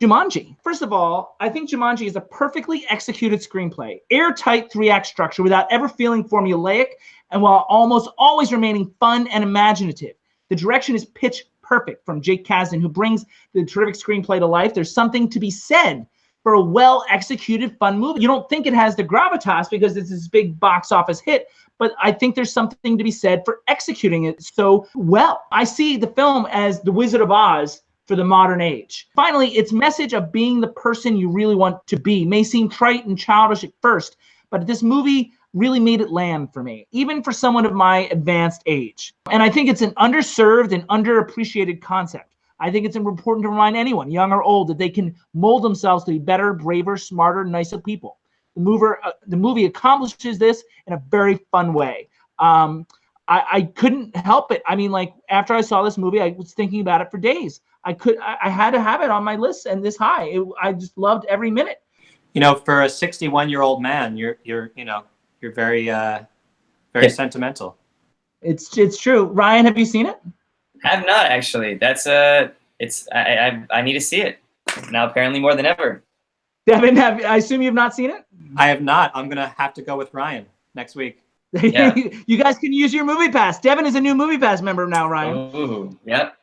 Jumanji. First of all, I think Jumanji is a perfectly executed screenplay, airtight 3-act structure without ever feeling formulaic, and while almost always remaining fun and imaginative. The direction is pitch perfect from Jake Kasdan, who brings the terrific screenplay to life. There's something to be said for a well-executed, fun movie. You don't think it has the gravitas because it's this big box office hit, but I think there's something to be said for executing it so well. I see the film as The Wizard of Oz for the modern age. Finally, its message of being the person you really want to be may seem trite and childish at first, but this movie really made it land for me, even for someone of my advanced age. And I think it's an underserved and underappreciated concept. I think it's important to remind anyone, young or old, that they can mold themselves to be better, braver, smarter, nicer people. The movie accomplishes this in a very fun way. I couldn't help it. I mean, like, after I saw this movie, I was thinking about it for days. I had to have it on my list and this high. I just loved every minute. For a 61-year-old man, you're very sentimental. It's true. Ryan, have you seen it? I have not, actually. I need to see it now, apparently more than ever. Devin, I assume you've not seen it? I have not. I'm gonna have to go with Ryan next week. Yeah. You guys can use your Movie Pass. Devin is a new Movie Pass member now, Ryan. Ooh, yep.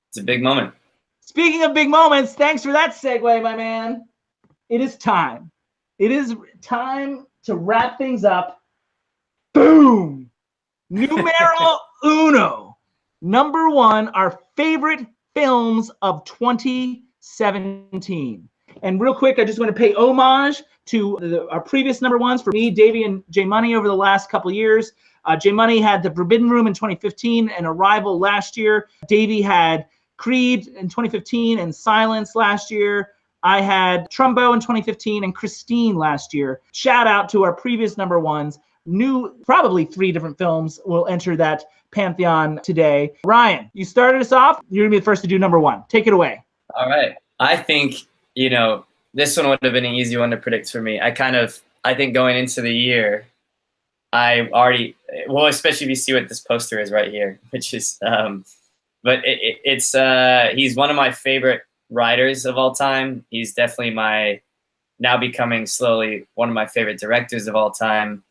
It's a big moment. Speaking of big moments, thanks for that segue, my man. It is time. It is time to wrap things up. Boom! Numero uno. Number 1, our favorite films of 2017. And real quick, I just want to pay homage to our previous number 1s for me, Davey, and J Money over the last couple of years. J Money had The Forbidden Room in 2015 and Arrival last year. Davey had Creed in 2015 and Silence last year. I had Trumbo in 2015 and Christine last year. Shout out to our previous number 1s. Probably 3 different films will enter that pantheon today. Ryan, you started us off. You're going to be the first to do number 1. Take it away. All right. I think, this one would have been an easy one to predict for me. I think going into the year, I already, well, especially if you see what this poster is right here, which is, but it's he's one of my favorite writers of all time. He's definitely now becoming slowly one of my favorite directors of all time,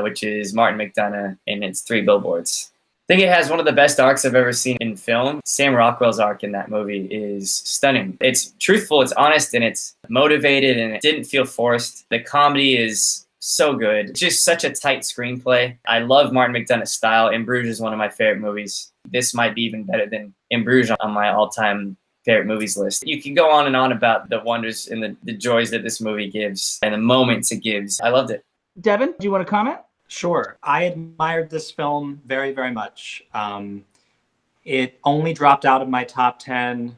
which is Martin McDonagh, and it's Three Billboards. I think it has one of the best arcs I've ever seen in film. Sam Rockwell's arc in that movie is stunning. It's truthful, it's honest, and it's motivated, and it didn't feel forced. The comedy is so good. Just such a tight screenplay. I love Martin McDonagh's style. In Bruges is one of my favorite movies. This might be even better than In Bruges on my all-time favorite movies list. You can go on and on about the wonders and the joys that this movie gives and the moments it gives. I loved it. Devin, do you want to comment? Sure. I admired this film very, very much. It only dropped out of my top 10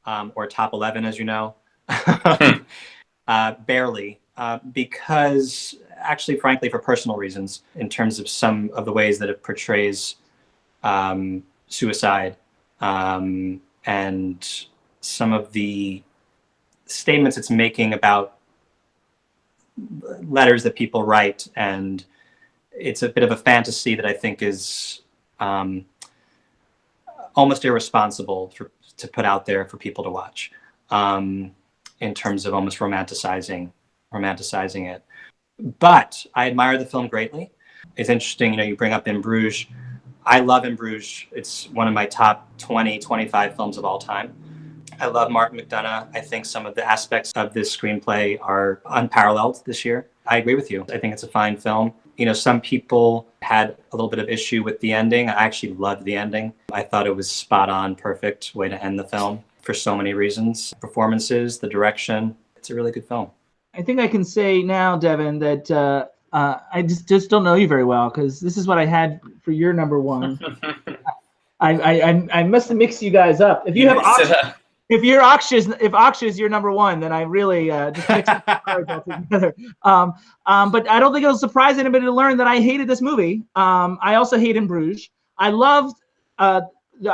or top 11, as you know, barely, because actually, frankly, for personal reasons, in terms of some of the ways that it portrays suicide and some of the statements it's making about letters that people write. And it's a bit of a fantasy that I think is almost irresponsible to put out there for people to watch, in terms of almost romanticizing it. But I admire the film greatly. It's interesting, you bring up In Bruges. I love In Bruges. It's one of my top 20, 25 films of all time. I love Martin McDonagh. I think some of the aspects of this screenplay are unparalleled this year. I agree with you. I think it's a fine film. Some people had a little bit of issue with the ending. I actually loved the ending. I thought it was spot on, perfect way to end the film for so many reasons. Performances, the direction. It's a really good film. I think I can say now, Devin, that I just don't know you very well, because this is what I had for your number one. I must have mixed you guys up. If you have if Akshay is your number one, then I really just mixed the cards all together. But I don't think it'll surprise anybody to learn that I hated this movie. I also hate In Bruges. I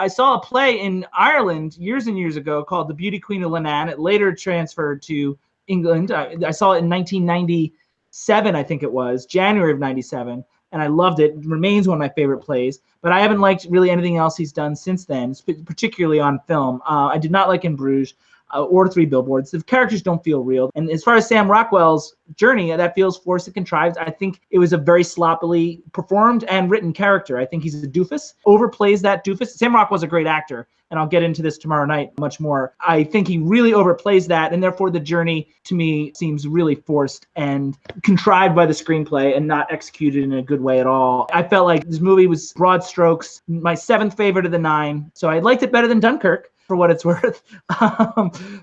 saw a play in Ireland years and years ago called The Beauty Queen of Leenane. It later transferred to England. I saw it in 1997, I think it was, January of 97. And I loved it. It remains one of my favorite plays. But I haven't liked really anything else he's done since then, particularly on film. I did not like In Bruges or Three Billboards. The characters don't feel real. And as far as Sam Rockwell's journey, that feels forced and contrived. I think it was a very sloppily performed and written character. I think he's a doofus, overplays that doofus. Sam Rockwell's a great actor, and I'll get into this tomorrow night much more. I think he really overplays that, and therefore the journey to me seems really forced and contrived by the screenplay and not executed in a good way at all. I felt like this movie was broad strokes, my seventh favorite of the 9, so I liked it better than Dunkirk, for what it's worth.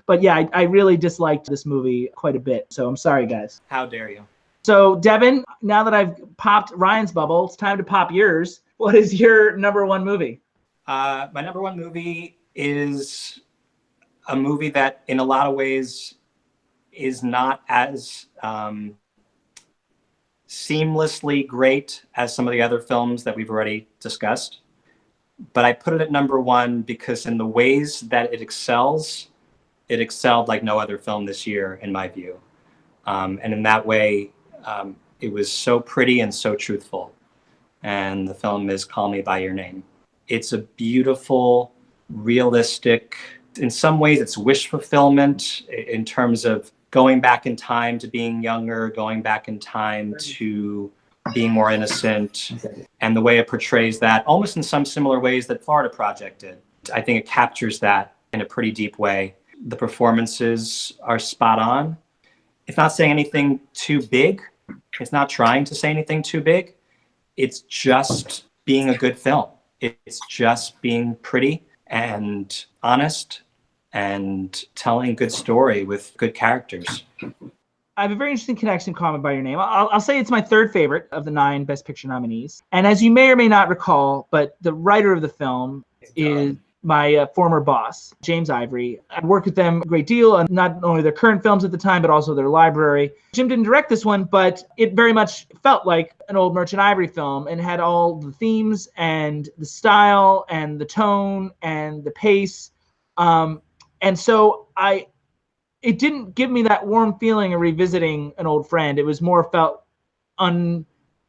But yeah, I really disliked this movie quite a bit, so I'm sorry, guys. How dare you? So Devin, now that I've popped Ryan's bubble, it's time to pop yours. What is your number one movie? My number one movie is a movie that in a lot of ways is not as seamlessly great as some of the other films that we've already discussed. But I put it at number one because in the ways that it excelled like no other film this year, in my view. And in that way, it was so pretty and so truthful. And the film is Call Me By Your Name. It's a beautiful, realistic, in some ways it's wish fulfillment in terms of going back in time to being younger, going back in time to being more innocent, and the way it portrays that almost in some similar ways that Florida Project did. I think it captures that in a pretty deep way. The performances are spot on. It's not saying anything too big. It's not trying to say anything too big. It's just being a good film. It's just being pretty and honest and telling a good story with good characters. I have a very interesting connection to Call Me By Your Name. I'll say it's my third favorite of the 9 Best Picture nominees. And as you may or may not recall, but the writer of the film is my former boss, James Ivory. I worked with them a great deal on not only their current films at the time, but also their library. Jim didn't direct this one, but it very much felt like an old Merchant Ivory film and had all the themes and the style and the tone and the pace. And so it didn't give me that warm feeling of revisiting an old friend. It was more felt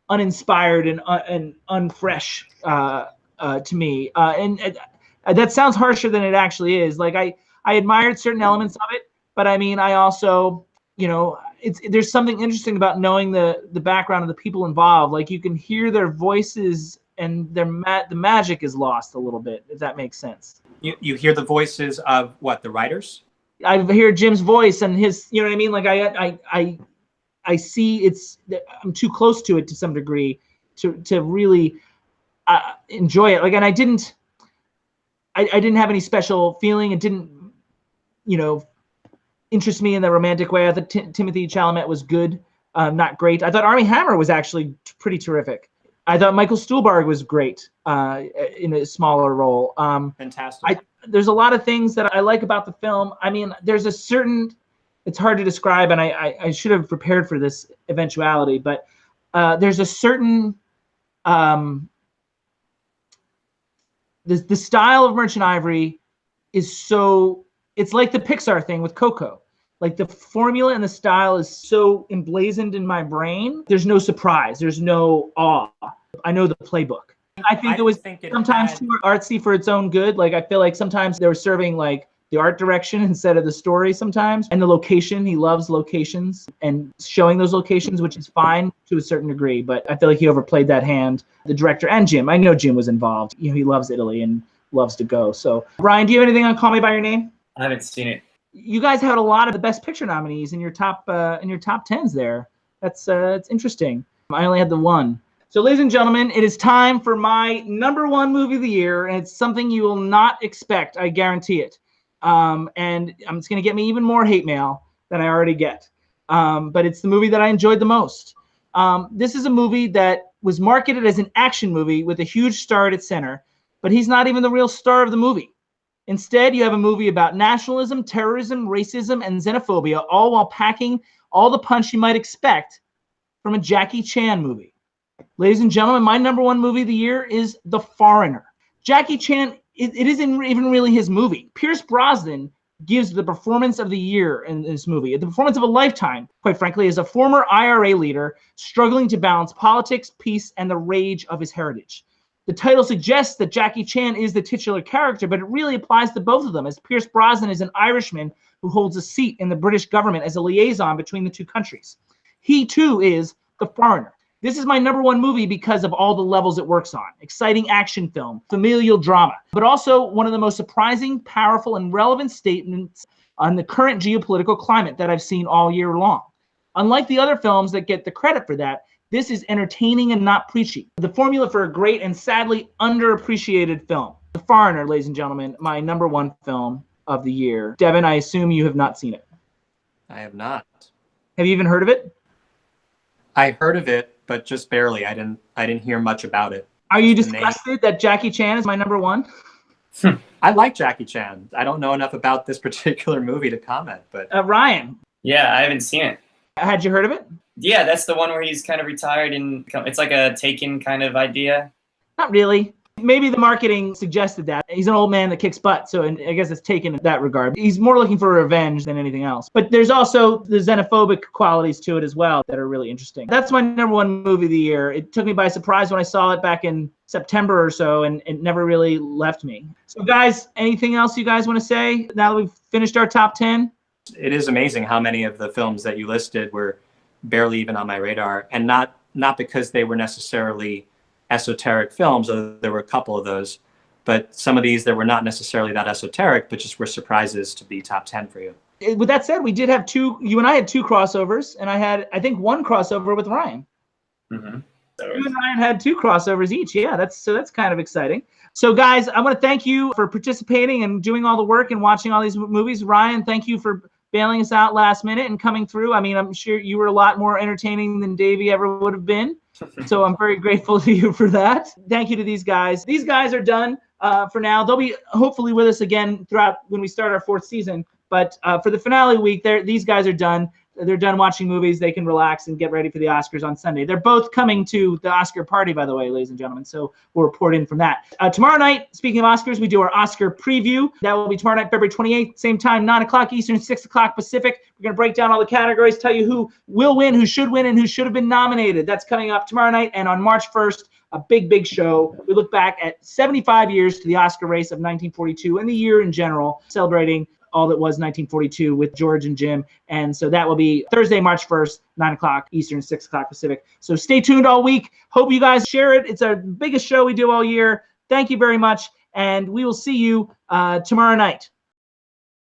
uninspired and unfresh to me. And that sounds harsher than it actually is. Like I admired certain elements of it, but I mean, I also, there's something interesting about knowing the background of the people involved. Like you can hear their voices, and the magic is lost a little bit, if that makes sense. You hear the voices of what, the writers? I hear Jim's voice and his, you know what I mean? Like I see I'm too close to it to some degree to really enjoy it. Like, and I didn't have any special feeling. It didn't, interest me in the romantic way. I thought Timothy Chalamet was good, not great. I thought Armie Hammer was actually pretty terrific. I thought Michael Stuhlbarg was great in a smaller role. Fantastic. There's a lot of things that I like about the film. I mean, there's a certain, it's hard to describe, and I should have prepared for this eventuality, but there's a certain, the style of Merchant Ivory is so, it's like the Pixar thing with Coco. Like the formula and the style is so emblazoned in my brain. There's no surprise. There's no awe. I know the playbook. I think it was sometimes too artsy for its own good. Like I feel like sometimes they were serving like the art direction instead of the story sometimes. And the location, he loves locations and showing those locations, which is fine to a certain degree. But I feel like he overplayed that hand. The director and Jim, I know Jim was involved. He loves Italy and loves to go. So Ryan, do you have anything on Call Me by Your Name? I haven't seen it. You guys had a lot of the Best Picture nominees in your top 10s there. That's it's interesting. I only had the one. So, ladies and gentlemen, it is time for my number one movie of the year, and it's something you will not expect. I guarantee it. And it's going to get me even more hate mail than I already get. But it's the movie that I enjoyed the most. This is a movie that was marketed as an action movie with a huge star at its center, but he's not even the real star of the movie. Instead, you have a movie about nationalism, terrorism, racism, and xenophobia, all while packing all the punch you might expect from a Jackie Chan movie. Ladies and gentlemen, my number one movie of the year is The Foreigner. Jackie Chan, it isn't even really his movie. Pierce Brosnan gives the performance of the year in this movie, the performance of a lifetime, quite frankly, as a former IRA leader struggling to balance politics, peace, and the rage of his heritage. The title suggests that Jackie Chan is the titular character, but it really applies to both of them, as Pierce Brosnan is an Irishman who holds a seat in the British government as a liaison between the two countries. He, too, is the foreigner. This is my number one movie because of all the levels it works on. Exciting action film, familial drama, but also one of the most surprising, powerful, and relevant statements on the current geopolitical climate that I've seen all year long. Unlike the other films that get the credit for that, this is entertaining and not preachy. The formula for a great and sadly underappreciated film. The Foreigner, ladies and gentlemen, my number one film of the year. Devin, I assume you have not seen it. I have not. Have you even heard of it? I heard of it, but just barely. I didn't hear much about it. Are you disgusted that Jackie Chan is my number one? I like Jackie Chan. I don't know enough about this particular movie to comment, but Ryan. Yeah, I haven't seen it. Had you heard of it? Yeah, that's the one where he's kind of retired and it's like a Taken kind of idea. Not really. Maybe the marketing suggested that. He's an old man that kicks butt, so I guess it's Taken in that regard. He's more looking for revenge than anything else. But there's also the xenophobic qualities to it as well that are really interesting. That's my number one movie of the year. It took me by surprise when I saw it back in September or so, and it never really left me. So guys, anything else you guys want to say now that we've finished our top 10? It is amazing how many of the films that you listed were barely even on my radar, and not because they were necessarily esoteric films, although there were a couple of those, but some of these that were not necessarily that esoteric, but just were surprises to be top 10 for you. With that said, we did have you and I had two crossovers, and I had, I think, one crossover with Ryan. Mm-hmm. You and Ryan had two crossovers each. Yeah, that's kind of exciting. So guys, I want to thank you for participating and doing all the work and watching all these movies. Ryan, thank you for bailing us out last minute and coming through. I mean, I'm sure you were a lot more entertaining than Davey ever would have been. So I'm very grateful to you for that. Thank you to these guys. These guys are done for now. They'll be hopefully with us again throughout when we start our fourth season. But for the finale week, these guys are done. they're done watching movies, they can relax and get ready for the Oscars on Sunday. They're both coming to the Oscar party, by the way, ladies and gentlemen. So we'll report in from that. Tomorrow night, speaking of Oscars, we do our Oscar preview. That will be tomorrow night, February 28th, same time, 9 o'clock Eastern, 6 o'clock Pacific. We're going to break down all the categories, tell you who will win, who should win, and who should have been nominated. That's coming up tomorrow night. And on March 1st, a big show. We look back at 75 years to the Oscar race of 1942 and the year in general, celebrating all that was 1942 with George and Jim. And so that will be Thursday, March 1st, 9 o'clock Eastern, 6 o'clock Pacific. So stay tuned all week. Hope you guys share it. It's our biggest show we do all year. Thank you very much. And we will see you tomorrow night.